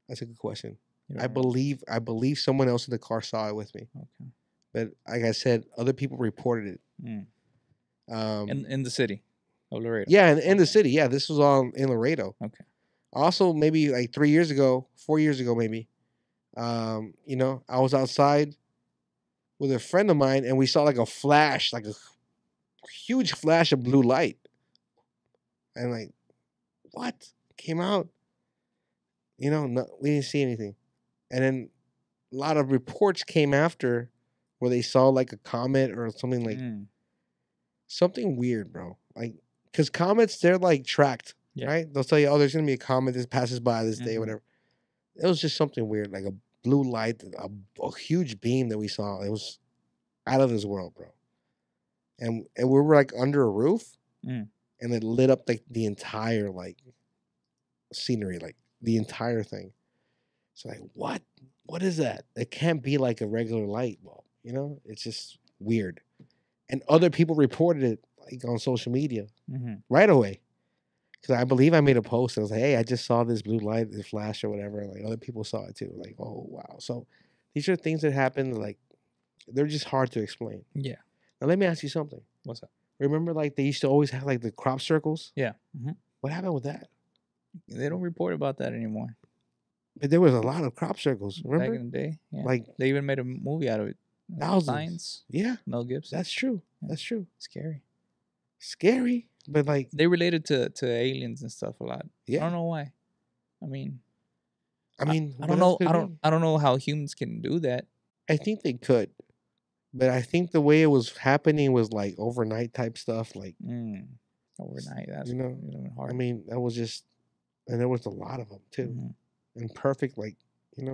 Speaker 1: That's a good question.
Speaker 2: You
Speaker 1: I
Speaker 2: don't remember?
Speaker 1: believe someone else in the car saw it with me.
Speaker 2: Okay.
Speaker 1: But like I said, other people reported it.
Speaker 2: In the city of Laredo.
Speaker 1: Yeah, in the city. Yeah, this was all in Laredo.
Speaker 2: Okay.
Speaker 1: Also, maybe like 4 years ago, maybe. You know, I was outside with a friend of mine, and we saw like a flash, like a huge flash of blue light, and like, what came out? You know, no, we didn't see anything, and then a lot of reports came after where they saw like a comet or something like something weird, bro. Like, because comets, they're like tracked, right? They'll tell you, oh, there's gonna be a comet that passes by this day, whatever. It was just something weird, like a blue light, a huge beam that we saw. It was out of this world, bro. And we were like under a roof, and it lit up like the entire like scenery, like the entire thing. So like, what is that? It can't be like a regular light bulb, you know? It's just weird. And other people reported it like on social media right away. Because I believe I made a post and I was like, hey, I just saw this blue light, this flash or whatever. Like other people saw it too. Like, oh wow. So these are things that happen, like they're just hard to explain.
Speaker 2: Yeah.
Speaker 1: Now let me ask you something.
Speaker 2: What's that?
Speaker 1: Remember, like they used to always have like the crop circles?
Speaker 2: Yeah.
Speaker 1: What happened with that?
Speaker 2: They don't report about that anymore.
Speaker 1: But there was a lot of crop circles. Remember?
Speaker 2: Back in the day. Yeah.
Speaker 1: Like
Speaker 2: they even made a movie out of it.
Speaker 1: Thousands.
Speaker 2: Science.
Speaker 1: Yeah.
Speaker 2: Mel Gibson.
Speaker 1: That's true. That's true.
Speaker 2: Scary.
Speaker 1: Scary. But like
Speaker 2: they related to aliens and stuff a lot.
Speaker 1: Yeah.
Speaker 2: I don't know why. I mean
Speaker 1: I
Speaker 2: don't know. I don't know how humans can do that.
Speaker 1: I think they could. But I think the way it was happening was like overnight type stuff. Like
Speaker 2: overnight. That's
Speaker 1: even
Speaker 2: hard.
Speaker 1: I mean, that was just, and there was a lot of them too, in perfect like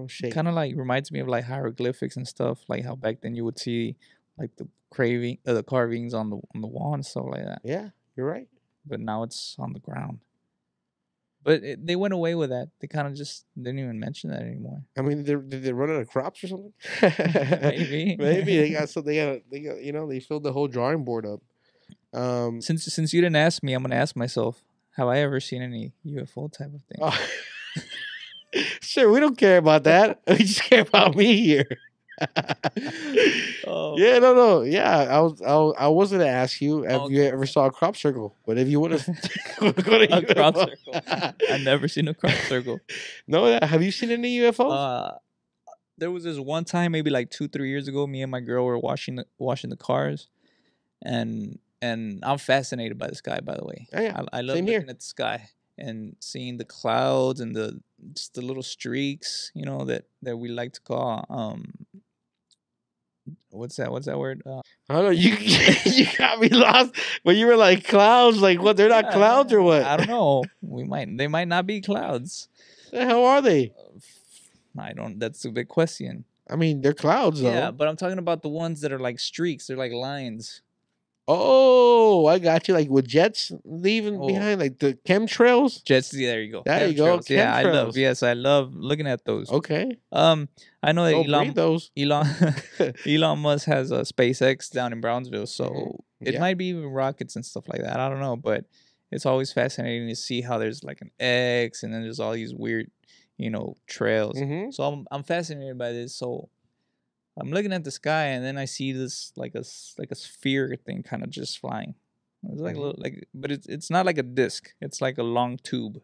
Speaker 1: shape.
Speaker 2: Kind of like reminds me of like hieroglyphics and stuff. Like how back then you would see like the carvings on the wall and stuff like that.
Speaker 1: Yeah, you're right.
Speaker 2: But now it's on the ground. But they went away with that. They kind of just didn't even mention that anymore.
Speaker 1: I mean, did they run out of crops or something?
Speaker 2: Maybe
Speaker 1: they got they filled the whole drawing board up.
Speaker 2: Since you didn't ask me, I'm gonna ask myself: have I ever seen any UFO type of thing?
Speaker 1: Oh. Sure, we don't care about that. We just care about me here. Yeah, no. Yeah, I was gonna ask you if you ever saw a crop circle, but if you would have go to
Speaker 2: a crop circle, I've never seen a crop circle.
Speaker 1: No, have you seen any UFOs?
Speaker 2: There was this one time, maybe like 2-3 years ago. Me and my girl were washing the cars, and I'm fascinated by the sky. By the way,
Speaker 1: oh, yeah.
Speaker 2: I love looking at the sky and seeing the clouds and just the little streaks, that we like to call what's that word?
Speaker 1: I don't know. You got me lost when you were like clouds. Like what? They're not clouds or what?
Speaker 2: I don't know. They might not be clouds.
Speaker 1: The hell are they?
Speaker 2: I don't. That's a big question.
Speaker 1: I mean, they're clouds though.
Speaker 2: Yeah, but I'm talking about the ones that are like streaks. They're like lines.
Speaker 1: Oh, I got you. Like with jets leaving behind, like the chemtrails.
Speaker 2: Jets. Yeah, there you go.
Speaker 1: There you go.
Speaker 2: Yeah, I love looking at those.
Speaker 1: Okay.
Speaker 2: I know that
Speaker 1: Elon
Speaker 2: Elon Musk has a SpaceX down in Brownsville, so it might be even rockets and stuff like that. I don't know, but it's always fascinating to see how there's like an X, and then there's all these weird, trails. So I'm fascinated by this. So I'm looking at the sky, and then I see this like a sphere thing kind of just flying. It's like a little, but it's not like a disc. It's like a long tube,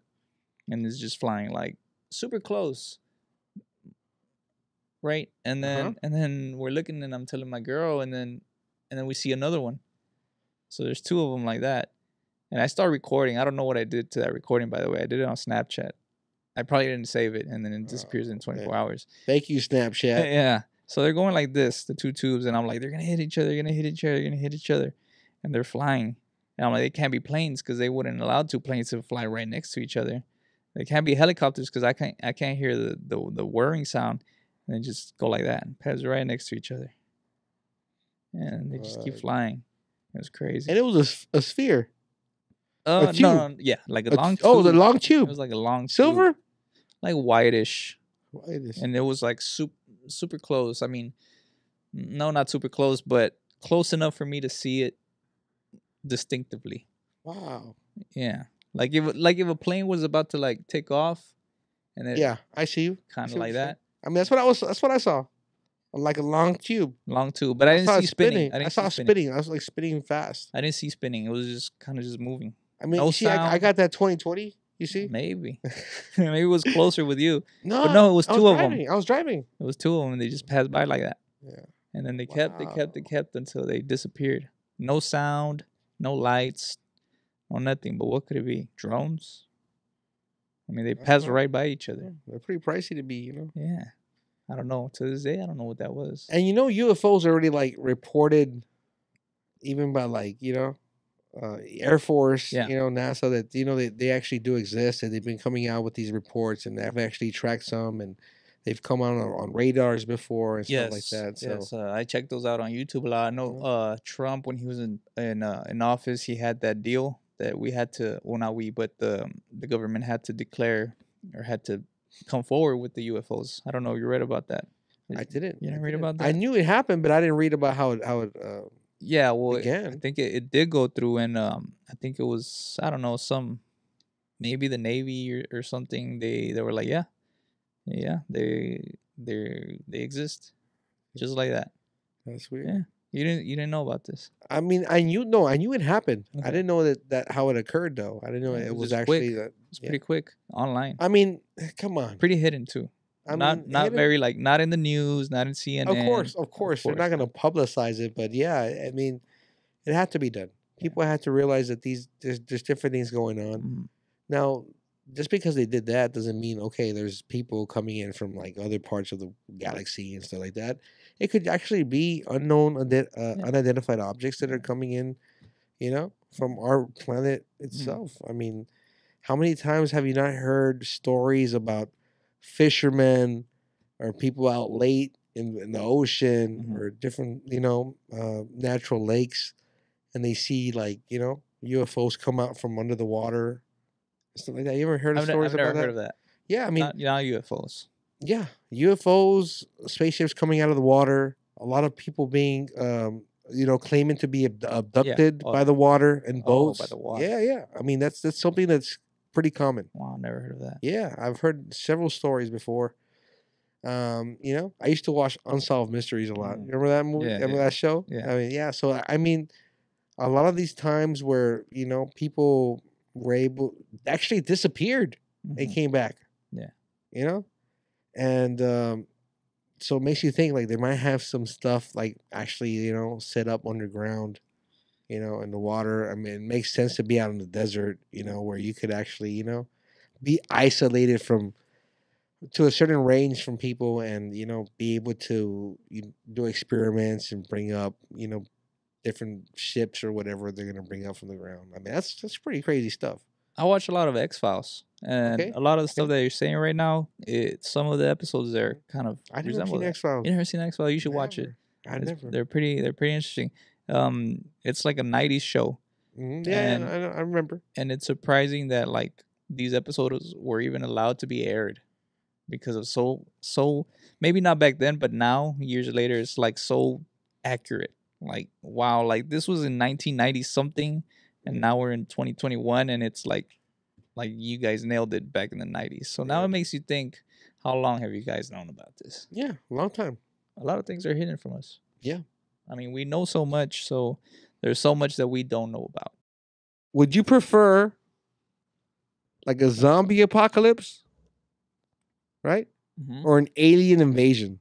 Speaker 2: and it's just flying like super close. Right, and then we're looking, and I'm telling my girl, and then we see another one. So there's two of them like that, And I started recording. I don't know what I did to that recording, by the way. I did it on Snapchat. I probably didn't save it, and then it disappears in 24 hours.
Speaker 1: Thank you, Snapchat.
Speaker 2: Yeah. So they're going like this, the two tubes, and I'm like, they're gonna hit each other, they're gonna hit each other, they're gonna hit each other, and they're flying. And I'm like, they can't be planes because they wouldn't allow two planes to fly right next to each other. They can't be helicopters because I can't hear the whirring sound, and they just go like that and pass right next to each other, and they just keep flying. It was crazy.
Speaker 1: And it was a sphere.
Speaker 2: No, yeah, like a long tube.
Speaker 1: Oh, the long tube.
Speaker 2: It was like a long
Speaker 1: silver,
Speaker 2: tube, like whitish.
Speaker 1: Whitish.
Speaker 2: And it was like super close. I mean, no, not super close, but close enough for me to see it distinctively.
Speaker 1: Wow.
Speaker 2: Yeah, like if a plane was about to like take off, and then
Speaker 1: yeah, I see you.
Speaker 2: Kind of like that.
Speaker 1: I mean, that's what I saw. Like a long tube.
Speaker 2: Long tube, but I didn't see spinning.
Speaker 1: I saw spinning. I was like spinning fast.
Speaker 2: I didn't see spinning. It was just kind of just moving.
Speaker 1: I mean, no sound. I got that 2020. You see?
Speaker 2: Maybe. Maybe it was closer with you.
Speaker 1: No,
Speaker 2: but no, it was two of them.
Speaker 1: I was driving.
Speaker 2: It was two of them, and they just passed by like that.
Speaker 1: Yeah.
Speaker 2: And then they kept until they disappeared. No sound, no lights, no nothing. But what could it be? Drones? I mean, they passed right by each other.
Speaker 1: They're pretty pricey to be, you know?
Speaker 2: Yeah. I don't know. To this day, I don't know what that was.
Speaker 1: And you know, UFOs are already like reported even by like, you know, Air Force, you know, NASA, that, you know, they actually do exist, and they've been coming out with these reports, and they've actually tracked some, and they've come out on radars before and stuff like that. So
Speaker 2: yes, I checked those out on YouTube a lot. I know Trump, when he was in office, he had that deal that we had to, well, not we, but the government had to declare or had to come forward with the UFOs. I don't know if you read about that.
Speaker 1: I didn't.
Speaker 2: You didn't read about that?
Speaker 1: I knew it happened, but I didn't read about how it
Speaker 2: yeah, well,
Speaker 1: began.
Speaker 2: I think it did go through, and I think it was, I don't know, maybe the Navy or something. They were like, yeah, they exist, just like that.
Speaker 1: That's weird.
Speaker 2: Yeah, you didn't know about this.
Speaker 1: I mean, I knew it happened. Okay. I didn't know that how it occurred though. I didn't know it was actually
Speaker 2: quick. It's pretty quick online.
Speaker 1: I mean, come on,
Speaker 2: pretty hidden too. Not very, like, not in the news, not in CNN.
Speaker 1: Of course, they're not going to publicize it, but yeah, I mean, it had to be done. People had to realize that there's different things going on.
Speaker 2: Mm-hmm.
Speaker 1: Now, just because they did that doesn't mean, okay, there's people coming in from like other parts of the galaxy and stuff like that. It could actually be unidentified objects that are coming in, you know, from our planet itself. I mean, how many times have you not heard stories about fishermen or people out late in the ocean or different, you know, natural lakes, and they see, like, you know, UFOs come out from under the water, stuff like that? You ever heard of stories about that? I've never heard
Speaker 2: of that.
Speaker 1: Yeah, I mean,
Speaker 2: not UFOs.
Speaker 1: Yeah, UFOs, spaceships coming out of the water. A lot of people being, you know, claiming to be abducted by the water and boats.
Speaker 2: By the water.
Speaker 1: Yeah. I mean, that's something that's pretty common.
Speaker 2: Wow, never heard of that.
Speaker 1: Yeah, I've heard several stories before. You know, I used to watch Unsolved Mysteries a lot. Remember that movie? Remember that show?
Speaker 2: Yeah.
Speaker 1: I mean, yeah. So I mean, a lot of these times where, you know, people were actually disappeared and came back.
Speaker 2: Yeah.
Speaker 1: You know, and so it makes you think like they might have some stuff like actually, you know, set up underground, you know, in the water. I mean, it makes sense to be out in the desert, you know, where you could actually, you know, be isolated to a certain range from people, and, you know, be able to do experiments and bring up, you know, different ships or whatever they're going to bring up from the ground. I mean, that's pretty crazy stuff.
Speaker 2: I watch a lot of X-Files, and a lot of the stuff that you're saying right now, some of the episodes there kind of
Speaker 1: resemble that. Seen X-Files.
Speaker 2: You never seen X-Files? You should watch it. They're pretty interesting. It's like a 90s show.
Speaker 1: Yeah, I remember.
Speaker 2: And it's surprising that, like, these episodes were even allowed to be aired, because of so maybe not back then, but now, years later, it's like so accurate. Like, wow, like this was in 1990 something, and now we're in 2021, and it's like you guys nailed it back in the 90s. So now it makes you think, how long have you guys known about this?
Speaker 1: Yeah, a long time.
Speaker 2: A lot of things are hidden from us.
Speaker 1: Yeah.
Speaker 2: I mean, we know so much, so there's so much that we don't know about.
Speaker 1: Would you prefer like a zombie apocalypse, right? Or an alien invasion?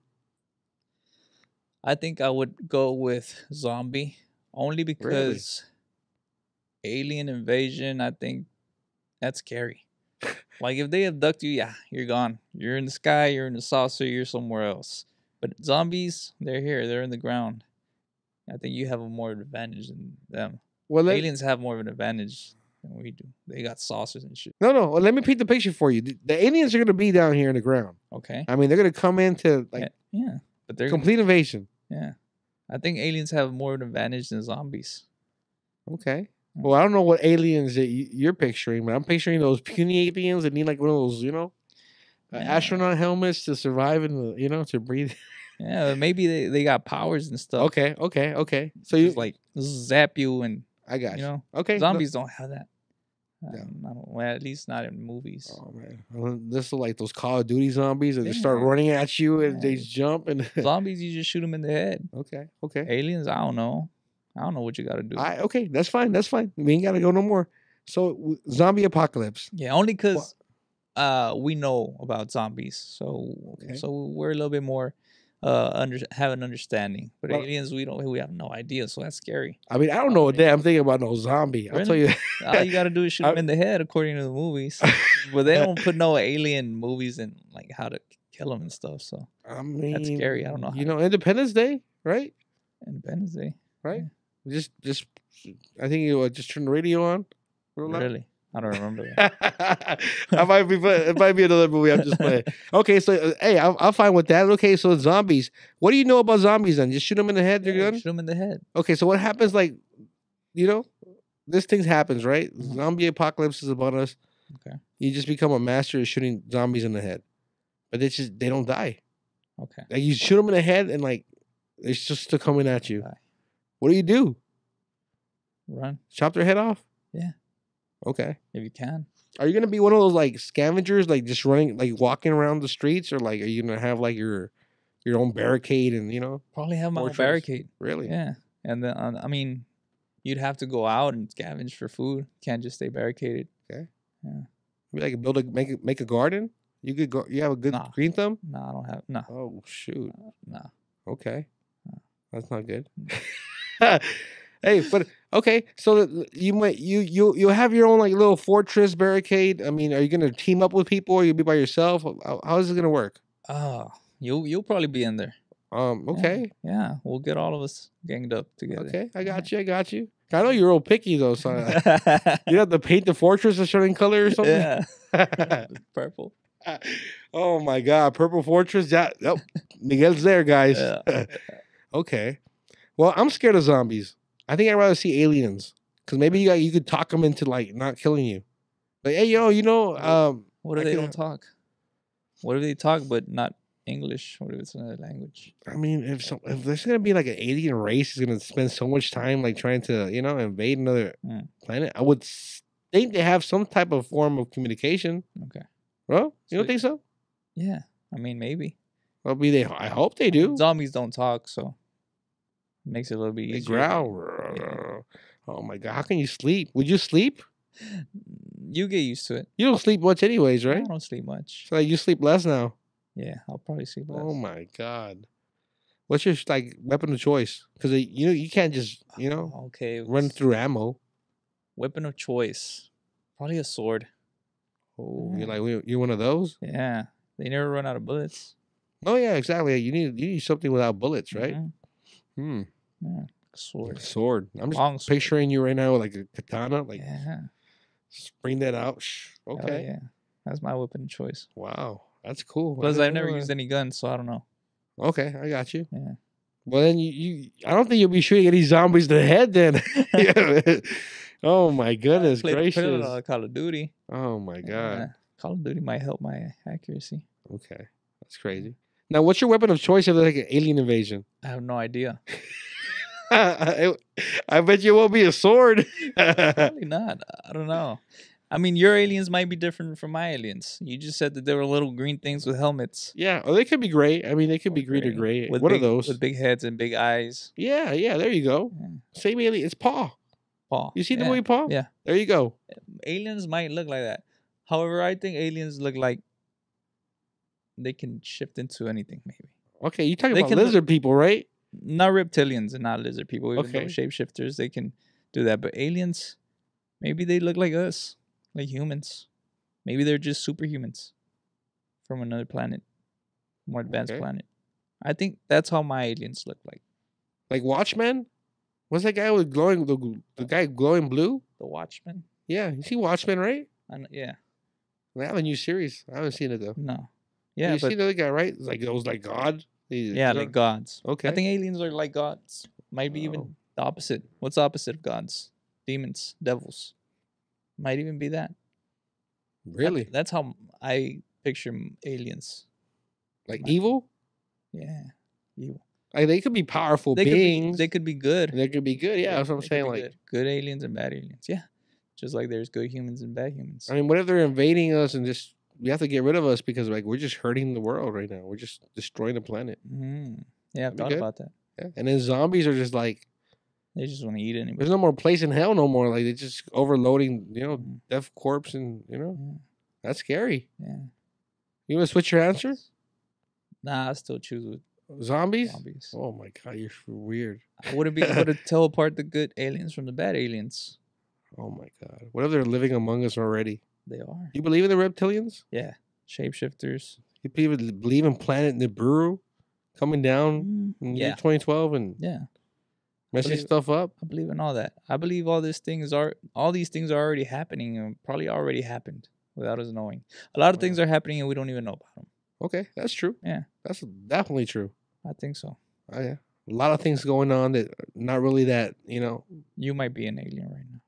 Speaker 2: I think I would go with zombie, only because alien invasion, I think that's scary. Like if they abduct you, yeah, you're gone. You're in the sky, you're in the saucer, you're somewhere else. But zombies, they're here, they're in the ground. I think you have a more advantage than them.
Speaker 1: Well,
Speaker 2: Aliens have more of an advantage than we do. They got saucers and shit.
Speaker 1: no. Well, let me paint the picture for you. The aliens are gonna be down here in the ground.
Speaker 2: Okay.
Speaker 1: I mean, they're gonna come into like
Speaker 2: Yeah. But they're
Speaker 1: complete invasion.
Speaker 2: Yeah. I think aliens have more of an advantage than zombies.
Speaker 1: Okay. Well, I don't know what aliens that you're picturing, but I'm picturing those puny aliens that need like one of those, astronaut helmets to survive in the, to breathe.
Speaker 2: Yeah, maybe they got powers and stuff.
Speaker 1: Okay. So
Speaker 2: you like zap you and
Speaker 1: I got you.
Speaker 2: Okay. Zombies don't have that. Well, at least not in movies.
Speaker 1: Oh man, this is like those Call of Duty zombies that just start running at you and they jump and
Speaker 2: zombies. You just shoot them in the head.
Speaker 1: Okay.
Speaker 2: Aliens, I don't know what you got to do.
Speaker 1: Okay, that's fine. We ain't got to go no more. So zombie apocalypse.
Speaker 2: Yeah, only because we know about zombies, so we're a little bit more have an understanding. But aliens, we have no idea, so that's scary.
Speaker 1: I mean, I don't know what that. I'm thinking about no zombie. Really? I'll tell you.
Speaker 2: All you got to do is shoot them in the head, according to the movies. But they don't put no alien movies in like how to kill them and stuff. So
Speaker 1: I mean,
Speaker 2: that's scary. I don't know.
Speaker 1: Independence Day, right?
Speaker 2: Independence Day,
Speaker 1: right? Yeah. Just I think you just turn the radio on.
Speaker 2: Really? I don't remember that.
Speaker 1: It might be another movie I'm just playing. Okay, so hey, I'll fine with that. Okay, so zombies. What do you know about zombies then? Just shoot them in the head. They're done.
Speaker 2: Shoot them in the head.
Speaker 1: Okay, so what happens? Like, this thing happens, right? Mm-hmm. Zombie apocalypse is upon us.
Speaker 2: Okay.
Speaker 1: You just become a master of shooting zombies in the head, but they don't die.
Speaker 2: Okay.
Speaker 1: Like you shoot them in the head and like they're just still coming at you. What do you do?
Speaker 2: Run.
Speaker 1: Chop their head off?
Speaker 2: Yeah.
Speaker 1: Okay.
Speaker 2: If you can.
Speaker 1: Are you gonna be one of those like scavengers, like just running, like walking around the streets, or like are you gonna have like your own barricade and
Speaker 2: probably have my own barricade?
Speaker 1: Really?
Speaker 2: Yeah. And then I mean, you'd have to go out and scavenge for food. Can't just stay barricaded.
Speaker 1: Okay.
Speaker 2: Yeah.
Speaker 1: Maybe like make a garden. You could go. You have a good green thumb.
Speaker 2: No, I don't have. No.
Speaker 1: Oh shoot.
Speaker 2: No.
Speaker 1: Okay. No. That's not good. Hey, but okay, so you have your own like little fortress barricade. I mean, are you gonna team up with people or you'll be by yourself? How is it gonna work?
Speaker 2: You'll probably be in there.
Speaker 1: Okay.
Speaker 2: Yeah, we'll get all of us ganged up together.
Speaker 1: Okay, I got you. I know you're real picky though, so you have to paint the fortress a certain color or something.
Speaker 2: Yeah, purple.
Speaker 1: Oh my God, purple fortress. Yeah, Miguel's there, guys. Yeah. Okay. Well, I'm scared of zombies. I think I'd rather see aliens because maybe you could talk them into like not killing you. Like, hey,
Speaker 2: what if they don't talk? What if they talk but not English? What if it's another language?
Speaker 1: I mean, if there's gonna be like an alien race is gonna spend so much time like trying to invade another planet, I would think they have some type of form of communication.
Speaker 2: Okay.
Speaker 1: Well, you don't think so?
Speaker 2: Yeah, I mean maybe.
Speaker 1: Well, I hope they do.
Speaker 2: Zombies don't talk, so. Makes it a little bit easier.
Speaker 1: They growl. Yeah. Oh my God! How can you sleep? Would you sleep?
Speaker 2: You get used to it.
Speaker 1: You don't sleep much, anyways, right?
Speaker 2: I don't sleep much.
Speaker 1: So you sleep less now.
Speaker 2: Yeah, I'll probably sleep less.
Speaker 1: Oh my God! What's your weapon of choice? Because you can't just run through ammo. Weapon
Speaker 2: of choice, probably a sword.
Speaker 1: Oh, you're one of those?
Speaker 2: Yeah, they never run out of bullets.
Speaker 1: Oh yeah, exactly. You need something without bullets, right?
Speaker 2: Yeah, sword.
Speaker 1: I'm just picturing you right now with like a katana, bring that out. Okay.
Speaker 2: Yeah, that's my weapon of choice.
Speaker 1: Wow, that's cool.
Speaker 2: Plus, I've never used any guns, so I don't know.
Speaker 1: Okay, I got you.
Speaker 2: Yeah.
Speaker 1: Well, then I don't think you'll be shooting any zombies to the head then. Oh my goodness gracious!
Speaker 2: Put it on Call of Duty.
Speaker 1: Oh my God.
Speaker 2: Call of Duty might help my accuracy.
Speaker 1: Okay, that's crazy. Now, what's your weapon of choice if there's like an alien invasion?
Speaker 2: I have no idea.
Speaker 1: I bet you it won't be a sword.
Speaker 2: Probably not. I don't know. I mean, your aliens might be different from my aliens. You just said that they were little green things with helmets.
Speaker 1: Yeah, or they could be gray. I mean, they could be green or gray. What are those?
Speaker 2: With big heads and big eyes.
Speaker 1: Yeah, there you go. Yeah. Same alien. It's Paw. You see the movie Paw?
Speaker 2: Yeah.
Speaker 1: There you go.
Speaker 2: Aliens might look like that. However, I think aliens look like they can shift into anything, maybe.
Speaker 1: Okay, you're talking about lizard people, right?
Speaker 2: Not reptilians and not lizard people. Even though shapeshifters, they can do that. But aliens, Maybe they look like us, like humans. Maybe they're just superhumans from another planet, more advanced planet. I think that's how my aliens look like.
Speaker 1: Like Watchmen? What's that guy with glowing the guy glowing blue?
Speaker 2: The Watchmen?
Speaker 1: Yeah, you see Watchmen, right?
Speaker 2: Yeah.
Speaker 1: They have a new series. I haven't seen it though.
Speaker 2: No. Yeah,
Speaker 1: you see the other guy, right? It's like it was like God.
Speaker 2: Yeah, like gods.
Speaker 1: Okay.
Speaker 2: I think aliens are like gods. Might be even the opposite. What's the opposite of gods? Demons, devils. Might even be that.
Speaker 1: Really?
Speaker 2: That's how I picture aliens.
Speaker 1: Like evil?
Speaker 2: Yeah, evil.
Speaker 1: Like they could be powerful beings.
Speaker 2: They could be good.
Speaker 1: They could be good. Yeah, that's what I'm saying. Like
Speaker 2: good aliens and bad aliens. Yeah, just like there's good humans and bad humans.
Speaker 1: I mean, what if they're invading us and just we have to get rid of us because like we're just hurting the world right now. We're just destroying the planet.
Speaker 2: Yeah, I've thought about that.
Speaker 1: Yeah, and then zombies are just like
Speaker 2: they just want to eat anybody.
Speaker 1: There's no more place in hell no more. Like they're just overloading, death corpse and that's scary.
Speaker 2: Yeah.
Speaker 1: You want to switch your answer?
Speaker 2: Nah, I still choose with
Speaker 1: zombies. Oh my god, you're weird.
Speaker 2: I wouldn't be able to tell apart the good aliens from the bad aliens.
Speaker 1: Oh my god, what if they're living among us already?
Speaker 2: They are.
Speaker 1: You believe in the reptilians?
Speaker 2: Yeah, shapeshifters.
Speaker 1: You believe in Planet Nibiru coming down in the year 2012 and messing stuff up?
Speaker 2: I believe in all that. I believe all these things are already happening and probably already happened without us knowing. A lot of things are happening and we don't even know about them.
Speaker 1: Okay, that's true.
Speaker 2: Yeah,
Speaker 1: that's definitely true.
Speaker 2: I think so.
Speaker 1: Oh, yeah, a lot of things going on that not really that
Speaker 2: You might be an alien right now.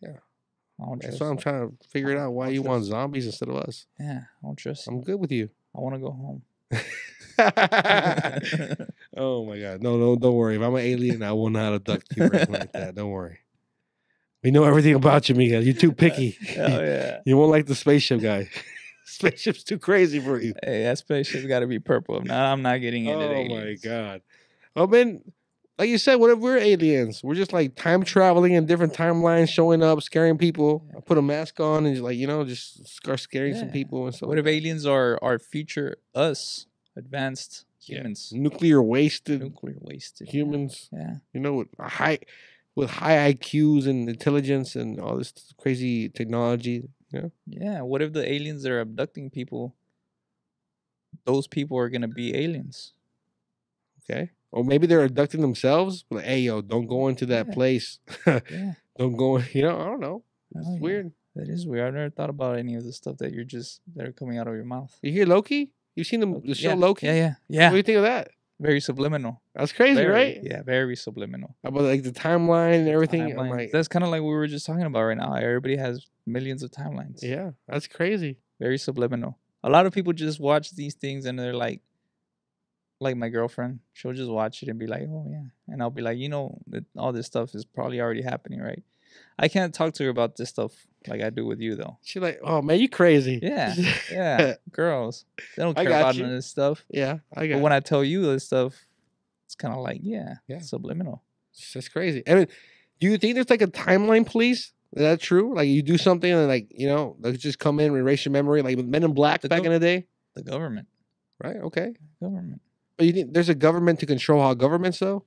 Speaker 1: Yeah, that's why I'm trying to figure it out. Why you want zombies instead of us?
Speaker 2: Yeah, I don't trust you.
Speaker 1: I'm good with you.
Speaker 2: I want to go home.
Speaker 1: Oh my god, no, don't worry. If I'm an alien, I will not abduct you or anything like that. Don't worry. We know everything about you, Miguel. You're too picky.
Speaker 2: Oh yeah.
Speaker 1: You won't like the spaceship guy. Spaceship's too crazy for you.
Speaker 2: Hey, that spaceship's got to be purple. If not, I'm not getting into it.
Speaker 1: Oh my god. Oh man, like you said, what if we're aliens? We're just like time traveling in different timelines, showing up, scaring people. I put a mask on and just start scaring some people and stuff.
Speaker 2: What if aliens are future us, advanced humans,
Speaker 1: nuclear wasted humans?
Speaker 2: Yeah,
Speaker 1: with high IQs and intelligence and all this crazy technology.
Speaker 2: Yeah. What if the aliens that are abducting people, those people are gonna be aliens?
Speaker 1: Okay. Or maybe they're abducting themselves. Like, hey, yo, don't go into that place. Don't go. I don't know. It's weird.
Speaker 2: That is weird. I've never thought about any of the stuff that are coming out of your mouth.
Speaker 1: You hear Loki? You've seen the show Loki?
Speaker 2: Yeah.
Speaker 1: What do you think of that?
Speaker 2: Very subliminal.
Speaker 1: That's crazy, right?
Speaker 2: Yeah, very subliminal.
Speaker 1: About like the timeline and everything. I'm like,
Speaker 2: that's kind of like what we were just talking about right now. Everybody has millions of timelines.
Speaker 1: Yeah, that's crazy.
Speaker 2: Very subliminal. A lot of people just watch these things and they're like my girlfriend, she'll just watch it and be like, oh yeah. And I'll be like, that all this stuff is probably already happening, right? I can't talk to her about this stuff like I do with you though.
Speaker 1: She's like, oh man, you crazy.
Speaker 2: Yeah. Yeah. Girls. They don't care about none of this stuff.
Speaker 1: Yeah.
Speaker 2: But when I tell you this stuff, it's kind of like, subliminal.
Speaker 1: That's crazy. I mean, do you think there's like a timeline police? Is that true? Like you do something and like, they just come in and erase your memory, like with Men in Black back in the day?
Speaker 2: The government.
Speaker 1: Right? Okay.
Speaker 2: Government.
Speaker 1: But you think there's a government to control how governments though?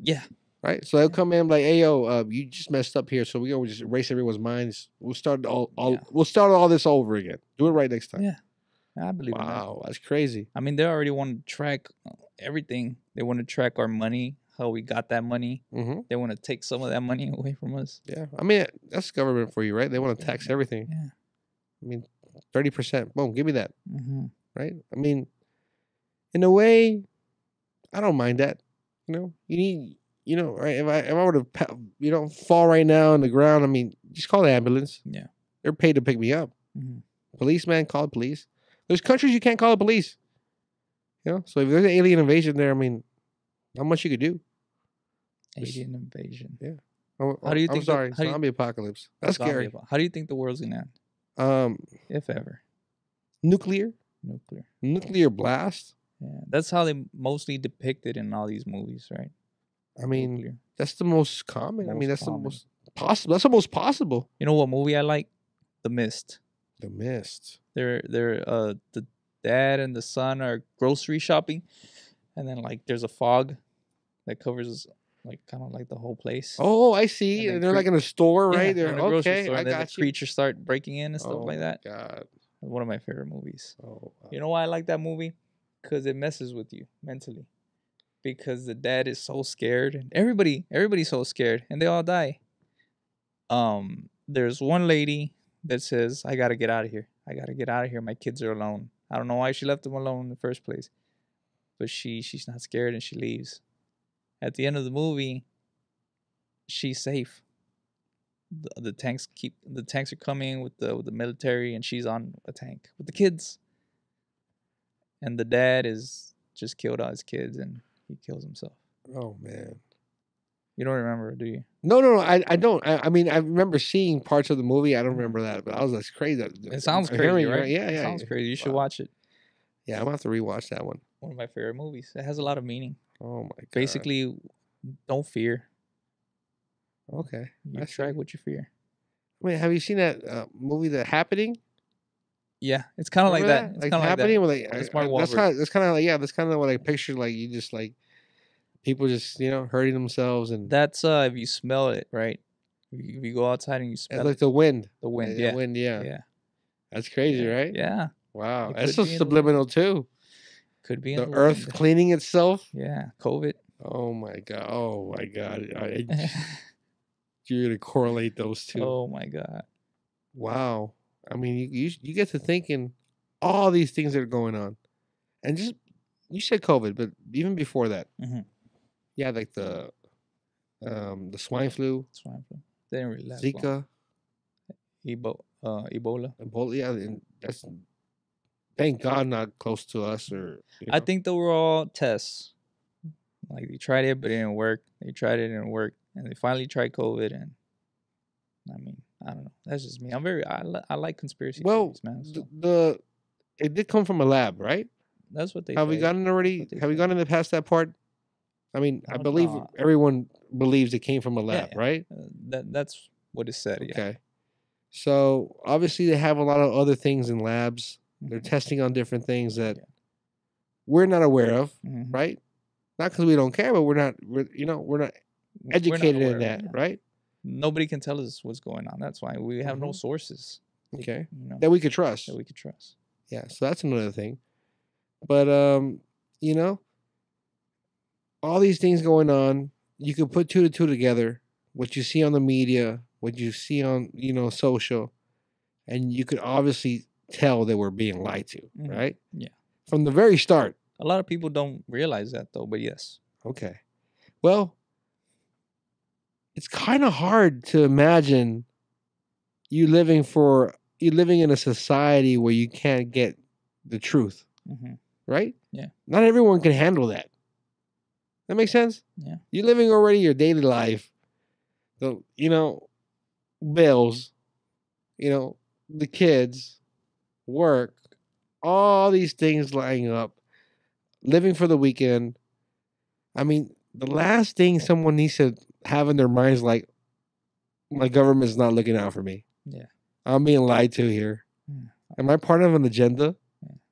Speaker 2: Yeah.
Speaker 1: Right? So they'll come in like, hey yo, you just messed up here, so we're gonna just erase everyone's minds. We'll start we'll start all this over again. Do it right next time.
Speaker 2: Yeah. I believe in that.
Speaker 1: Wow, that's crazy.
Speaker 2: I mean, they already want to track everything. They want to track our money, how we got that money.
Speaker 1: Mm-hmm.
Speaker 2: They want to take some of that money away from us.
Speaker 1: Yeah. I mean, that's government for you, right? They want to tax everything.
Speaker 2: Yeah.
Speaker 1: I mean, 30%. Boom, give me that.
Speaker 2: Mm-hmm.
Speaker 1: Right? I mean, in a way, I don't mind that. You need, right? If I were to, fall right now on the ground, I mean, just call the ambulance.
Speaker 2: Yeah.
Speaker 1: They're paid to pick me up.
Speaker 2: Mm-hmm.
Speaker 1: Policeman, call the police. There's countries you can't call the police. So if there's an alien invasion there, I mean, not much you could do.
Speaker 2: Alien invasion.
Speaker 1: Yeah.
Speaker 2: How do you think?
Speaker 1: Zombie apocalypse. That's scary.
Speaker 2: How do you think the world's gonna end? If ever.
Speaker 1: Nuclear blast.
Speaker 2: Yeah, that's how they mostly depict it in all these movies, right?
Speaker 1: I mean, that's the most common. That's the most possible. That's the most possible.
Speaker 2: You know what movie I like? The Mist.
Speaker 1: The Mist.
Speaker 2: They're the dad and the son are grocery shopping, and then like there's a fog that covers like kind of like the whole place.
Speaker 1: Oh, I see. And they're like in a store, right?
Speaker 2: Yeah,
Speaker 1: They're
Speaker 2: in a grocery
Speaker 1: okay.
Speaker 2: store,
Speaker 1: I
Speaker 2: and then the
Speaker 1: got you.
Speaker 2: creatures start breaking in and stuff
Speaker 1: Oh
Speaker 2: like
Speaker 1: my
Speaker 2: that.
Speaker 1: God.
Speaker 2: One of my favorite movies.
Speaker 1: Oh, wow.
Speaker 2: You know why I like that movie? Because it messes with you mentally. Because the dad is so scared, and everybody's so scared, and they all die. There's one lady that says, "I gotta get out of here. I gotta get out of here. My kids are alone. I don't know why she left them alone in the first place, but she's not scared and she leaves. At the end of the movie, she's safe. The tanks are coming with the military, and she's on a tank with the kids. And the dad is just killed all his kids, and he kills himself.
Speaker 1: Oh man.
Speaker 2: You don't remember, do you?
Speaker 1: No. I don't. I mean, I remember seeing parts of the movie. I don't remember that, but I was like crazy.
Speaker 2: It sounds
Speaker 1: I'm
Speaker 2: crazy,
Speaker 1: hearing you,
Speaker 2: right?
Speaker 1: Yeah,
Speaker 2: It sounds crazy. You should watch it.
Speaker 1: Yeah, I'm gonna have to rewatch that one.
Speaker 2: One of my favorite movies. It has a lot of meaning.
Speaker 1: Oh my God.
Speaker 2: Basically, don't fear.
Speaker 1: Okay.
Speaker 2: You attract what you fear.
Speaker 1: I mean, have you seen that movie, The Happening?
Speaker 2: Yeah, it's kind of like that. It's
Speaker 1: Like
Speaker 2: kind of
Speaker 1: Happening,
Speaker 2: like
Speaker 1: with
Speaker 2: that.
Speaker 1: that's kind of like that's kind of what I picture. Like you just like people just hurting themselves, and
Speaker 2: that's if you smell it, right? If you go outside and you smell
Speaker 1: it's like the wind.
Speaker 2: the wind,
Speaker 1: The wind, yeah.
Speaker 2: yeah.
Speaker 1: That's crazy,
Speaker 2: Yeah.
Speaker 1: right?
Speaker 2: Yeah,
Speaker 1: Wow,
Speaker 2: It
Speaker 1: that's
Speaker 2: could
Speaker 1: so
Speaker 2: be in the
Speaker 1: subliminal too.
Speaker 2: could be in
Speaker 1: The
Speaker 2: the
Speaker 1: Earth
Speaker 2: wind.
Speaker 1: cleaning itself.
Speaker 2: Yeah, COVID.
Speaker 1: Oh my God! Oh my God! You're gonna correlate those two.
Speaker 2: Oh my God.
Speaker 1: Wow. I mean, you get to thinking all these things that are going on, and just you said COVID, but even before that, yeah, like the swine flu,
Speaker 2: Swine flu. They didn't really last
Speaker 1: Zika,
Speaker 2: long. Ebola.
Speaker 1: Ebola. Yeah, and that's thank God not close to us or.
Speaker 2: I think they were all tests. Like they tried it, but it didn't work. They tried it, didn't work, and they finally tried COVID. And I mean, I don't know. That's just me. I like conspiracy theories, man. So.
Speaker 1: It did come from a lab, right?
Speaker 2: That's what they
Speaker 1: have
Speaker 2: say.
Speaker 1: we gotten already? Have we gotten past that part? I mean, I believe
Speaker 2: know.
Speaker 1: everyone believes it came from a lab, right?
Speaker 2: That's what is said.
Speaker 1: Okay. Yeah. So obviously they have a lot of other things in labs. They're testing on different things that we're not aware of, right? Not because we don't care, but we're not educated in that, right?
Speaker 2: Nobody can tell us what's going on. That's why we have no sources.
Speaker 1: Okay. That we could trust.
Speaker 2: That we could trust.
Speaker 1: Yeah. So that's another thing. But all these things going on, you can put two to two together. What you see on the media, what you see on social, and you could obviously tell that we're being lied to, right?
Speaker 2: Yeah.
Speaker 1: From the very start.
Speaker 2: A lot of people don't realize that though, but yes.
Speaker 1: Okay. Well, it's kind of hard to imagine you living in a society where you can't get the truth, right?
Speaker 2: Yeah.
Speaker 1: Not everyone can handle that. That makes sense?
Speaker 2: Yeah.
Speaker 1: You're living already your daily life. The bills, the kids, work, all these things lining up, living for the weekend. I mean, the last thing someone needs to have in their minds, like, my government's not looking out for me.
Speaker 2: Yeah.
Speaker 1: I'm being lied to here. Am I part of an agenda?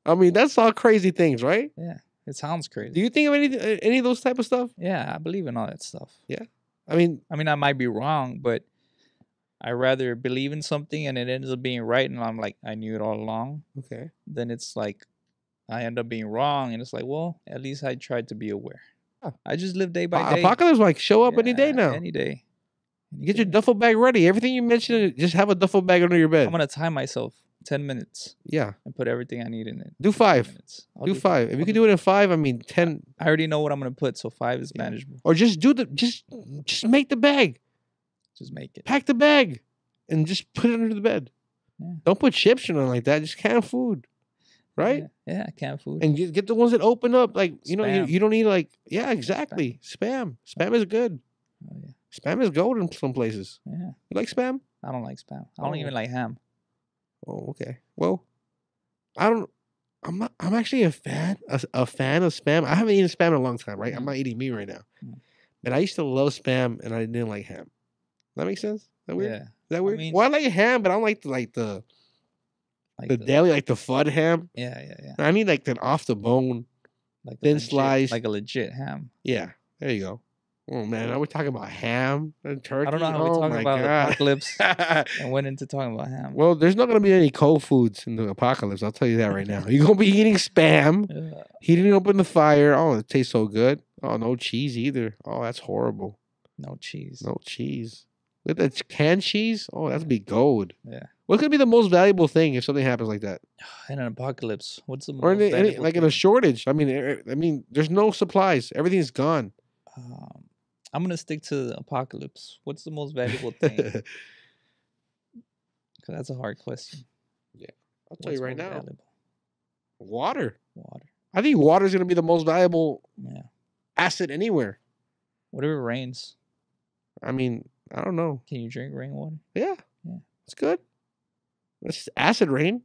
Speaker 1: I mean, that's all crazy things, right?
Speaker 2: Yeah. It sounds crazy.
Speaker 1: Do you think of any of those type of stuff?
Speaker 2: Yeah, I believe in all that stuff.
Speaker 1: Yeah. I mean,
Speaker 2: I might be wrong, but I rather believe in something and it ends up being right, and I'm like, I knew it all along.
Speaker 1: Okay.
Speaker 2: Then it's like, I end up being wrong, and it's like, well, at least I tried to be aware. Yeah. I just live day by day.
Speaker 1: Apocalypse might show up any day now.
Speaker 2: Any day.
Speaker 1: Get your duffel bag ready. Everything you mentioned, just have a duffel bag under your bed.
Speaker 2: I'm gonna time myself 10 minutes.
Speaker 1: Yeah.
Speaker 2: And put everything I need in it.
Speaker 1: Do 5. Do 5. If you can do it in 5, I mean 10.
Speaker 2: I already know what I'm gonna put, so 5 is manageable.
Speaker 1: Or just just make the bag.
Speaker 2: Just make it.
Speaker 1: Pack the bag and just put it under the bed. Yeah. Don't put chips or nothing like that. Just canned food. Right?
Speaker 2: Yeah, canned food.
Speaker 1: And you get the ones that open up. Like, you don't need yeah, exactly. Spam. Spam is good. Oh, yeah. Spam is gold in some places.
Speaker 2: Yeah.
Speaker 1: You like spam?
Speaker 2: I don't like spam. I don't even like ham.
Speaker 1: Oh, okay. Well, I'm actually a fan of spam. I haven't eaten spam in a long time, right? I'm not eating meat right now. But I used to love spam and I didn't like ham. That makes sense? Is that weird? Yeah. Is that weird? I like ham, but I don't like the deli, like the fud ham.
Speaker 2: Yeah.
Speaker 1: I need like that off the bone, like thin slice.
Speaker 2: Like a legit ham.
Speaker 1: Yeah. There you go. Oh man, are we talking about ham and turkey?
Speaker 2: I don't know how we
Speaker 1: Oh
Speaker 2: talked
Speaker 1: my
Speaker 2: about the
Speaker 1: god.
Speaker 2: apocalypse and went into talking about ham.
Speaker 1: Well, there's not gonna be any cold foods in the apocalypse. I'll tell you that right now. You're gonna be eating spam, heating it up in the fire. Oh, it tastes so good. Oh, no cheese either. Oh, that's horrible.
Speaker 2: No cheese.
Speaker 1: No cheese. Look at that canned cheese. Oh, that'd be gold.
Speaker 2: Yeah.
Speaker 1: What could be the most valuable thing if something happens like that?
Speaker 2: In an apocalypse, what's the
Speaker 1: Or
Speaker 2: most valuable
Speaker 1: like in
Speaker 2: thing?
Speaker 1: a shortage? I mean, there's no supplies. Everything's gone.
Speaker 2: I'm gonna stick to the apocalypse. What's the most valuable thing? Because that's a hard question.
Speaker 1: Yeah, I'll tell you right now.
Speaker 2: Valuable?
Speaker 1: Water.
Speaker 2: Water.
Speaker 1: I think water is gonna be the most valuable asset anywhere.
Speaker 2: Whatever rains.
Speaker 1: I mean, I don't know.
Speaker 2: Can you drink rainwater?
Speaker 1: Yeah, it's good. It's acid rain.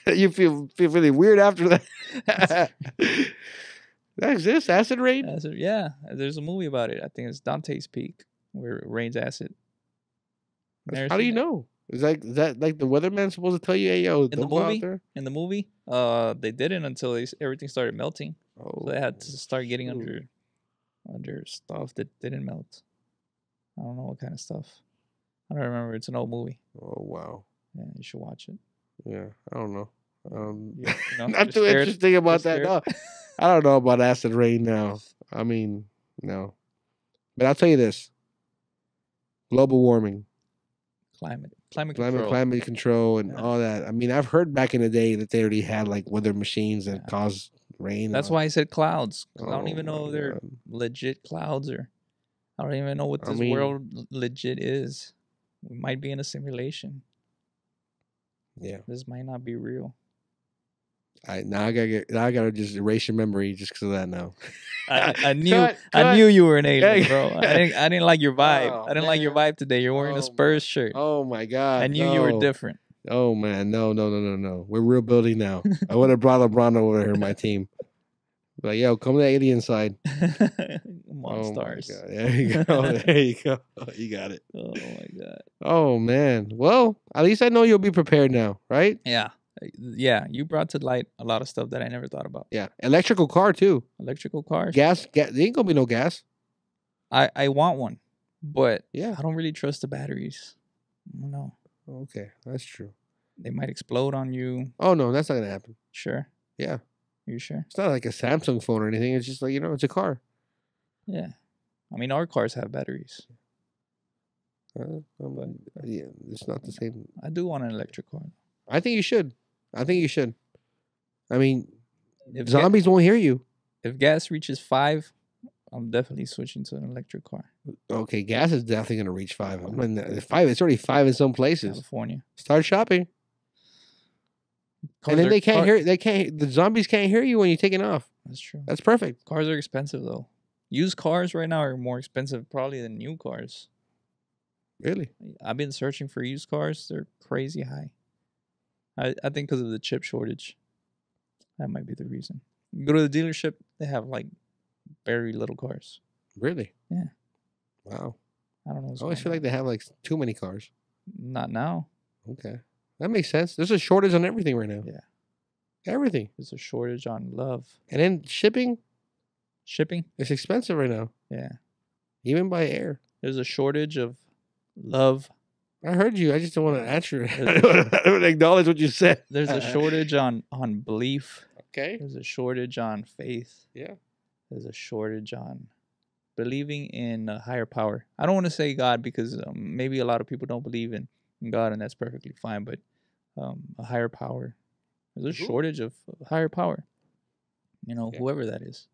Speaker 1: You feel really weird after that. That exists, acid rain.
Speaker 2: Yeah, there's a movie about it. I think it's Dante's Peak, where it rains acid.
Speaker 1: How do you know? Is that like the weatherman supposed to tell you, hey yo, don't go out there?
Speaker 2: In the movie, they didn't until everything started melting.
Speaker 1: Oh,
Speaker 2: so they had to start getting under stuff that didn't melt. I don't know what kind of stuff. I don't remember. It's an old movie.
Speaker 1: Oh wow.
Speaker 2: Yeah, you should watch it.
Speaker 1: Yeah, I don't know.
Speaker 2: Not
Speaker 1: too interesting about that. No, I don't know about acid rain now. I mean, no. But I'll tell you this: global warming,
Speaker 2: climate
Speaker 1: control, and all that. I mean, I've heard back in the day that they already had like weather machines that cause rain.
Speaker 2: That's why I said clouds. I don't even know if they're legit clouds, or I don't even know what this world legit is. We might be in a simulation.
Speaker 1: Yeah,
Speaker 2: this might not be real.
Speaker 1: Now I gotta just erase your memory just because of that. Now,
Speaker 2: I knew you were an alien, bro. I didn't like your vibe. I didn't like your vibe today. You're wearing a Spurs shirt.
Speaker 1: Oh my god!
Speaker 2: I knew you were different.
Speaker 1: Oh man, no. We're real building now. I would have brought LeBron over here, my team. Like, yo, come to the alien side.
Speaker 2: Monstars.
Speaker 1: Oh there you go. There you go. You got it.
Speaker 2: Oh my god.
Speaker 1: Oh man. Well, at least I know you'll be prepared now, right?
Speaker 2: Yeah. Yeah. You brought to light a lot of stuff that I never thought about.
Speaker 1: Yeah. Electrical car too.
Speaker 2: Electrical cars.
Speaker 1: Gas. There ain't gonna be no gas.
Speaker 2: I want one, but
Speaker 1: yeah,
Speaker 2: I don't really trust the batteries. No.
Speaker 1: Okay, that's true.
Speaker 2: They might explode on you.
Speaker 1: Oh no, that's not gonna happen.
Speaker 2: Sure.
Speaker 1: Yeah.
Speaker 2: You sure?
Speaker 1: It's not like a Samsung phone or anything. It's just like, it's a car.
Speaker 2: Yeah. I mean, our cars have batteries.
Speaker 1: Yeah, it's not the same.
Speaker 2: I do want an electric car.
Speaker 1: I think you should. I mean, if zombies won't hear you.
Speaker 2: If gas reaches 5, I'm definitely switching to an electric car.
Speaker 1: Okay, gas is definitely going to reach 5. I mean, 5. It's already 5 in some places.
Speaker 2: California.
Speaker 1: Start shopping. And then they can't hear. The zombies can't hear you when you're taking off.
Speaker 2: That's true.
Speaker 1: That's perfect.
Speaker 2: Cars are expensive though. Used cars right now are more expensive probably than new cars.
Speaker 1: Really?
Speaker 2: I've been searching for used cars. They're crazy high. I think because of the chip shortage. That might be the reason. You go to the dealership, they have like very little cars.
Speaker 1: Really?
Speaker 2: Yeah.
Speaker 1: Wow.
Speaker 2: I don't know.
Speaker 1: I always feel like they have like too many cars.
Speaker 2: Not now.
Speaker 1: Okay. That makes sense. There's a shortage on everything right now.
Speaker 2: Yeah.
Speaker 1: Everything.
Speaker 2: There's a shortage on love.
Speaker 1: And then shipping.
Speaker 2: It's
Speaker 1: expensive right now.
Speaker 2: Yeah.
Speaker 1: Even by air.
Speaker 2: There's a shortage of love.
Speaker 1: I heard you. I just don't want to answer. I don't acknowledge what you said.
Speaker 2: There's a shortage on belief.
Speaker 1: Okay.
Speaker 2: There's a shortage on faith.
Speaker 1: Yeah.
Speaker 2: There's a shortage on believing in a higher power. I don't want to say God because maybe a lot of people don't believe in God, and that's perfectly fine. But a higher power. There's a shortage of higher power. Whoever that is.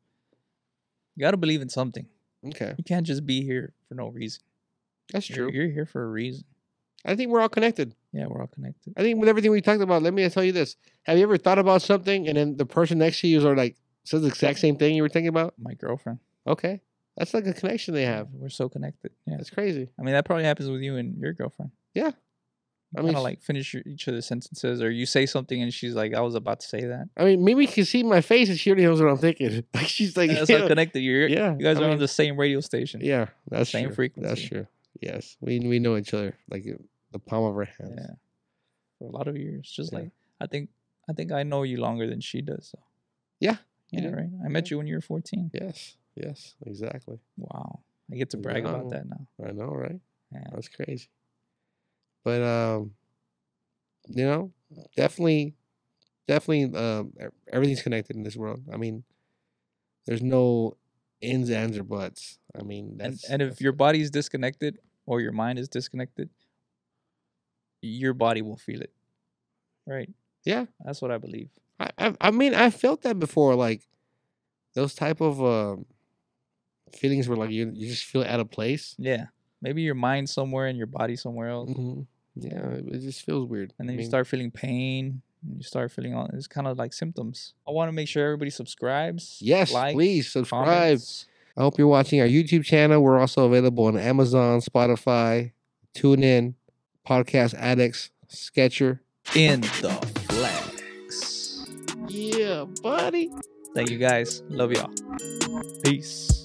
Speaker 2: You got to believe in something.
Speaker 1: Okay.
Speaker 2: You can't just be here for no reason.
Speaker 1: That's true.
Speaker 2: You're here for a reason.
Speaker 1: I think we're all connected.
Speaker 2: Yeah, we're all connected.
Speaker 1: I think with everything we talked about, let me tell you this. Have you ever thought about something and then the person next to you is like says the exact same thing you were thinking about?
Speaker 2: My girlfriend.
Speaker 1: Okay. That's like a connection they have.
Speaker 2: We're so connected. Yeah.
Speaker 1: That's crazy.
Speaker 2: I mean, that probably happens with you and your girlfriend.
Speaker 1: Yeah.
Speaker 2: I mean, like finish each other's sentences, or you say something and she's like, "I was about to say that."
Speaker 1: I mean, Mimi can see my face and she already knows what I'm thinking. Like she's like,
Speaker 2: that's how connected you're.
Speaker 1: Yeah,
Speaker 2: you guys are on the same radio station.
Speaker 1: Yeah, that's
Speaker 2: same
Speaker 1: true.
Speaker 2: frequency.
Speaker 1: That's true. Yes, we know each other like the palm of our hands.
Speaker 2: Yeah, for a lot of years. Just like I think I know you longer than she does. So.
Speaker 1: Yeah.
Speaker 2: Yeah. Right. I met you when you were 14.
Speaker 1: Yes. Yes. Exactly.
Speaker 2: Wow. I get to brag about that now.
Speaker 1: I know, right?
Speaker 2: Yeah.
Speaker 1: That's crazy. But you know, definitely, everything's connected in this world. I mean, there's no ins, ands, or buts. I mean,
Speaker 2: and if your body is disconnected or your mind is disconnected, your body will feel it, right?
Speaker 1: Yeah,
Speaker 2: that's what I believe.
Speaker 1: I mean, I felt that before, like those type of feelings where like you just feel out of place.
Speaker 2: Yeah, maybe your mind somewhere and your body somewhere else.
Speaker 1: Mm-hmm. Yeah, it just feels weird.
Speaker 2: And then you start feeling pain. And you start feeling all. It's kind of like symptoms. I want to make sure everybody subscribes.
Speaker 1: Yes,
Speaker 2: likes,
Speaker 1: please subscribe.
Speaker 2: Comments.
Speaker 1: I hope you're watching our YouTube channel. We're also available on Amazon, Spotify, TuneIn, Podcast Addicts, Sketcher.
Speaker 2: In the flex.
Speaker 1: Yeah, buddy.
Speaker 2: Thank you guys. Love y'all. Peace.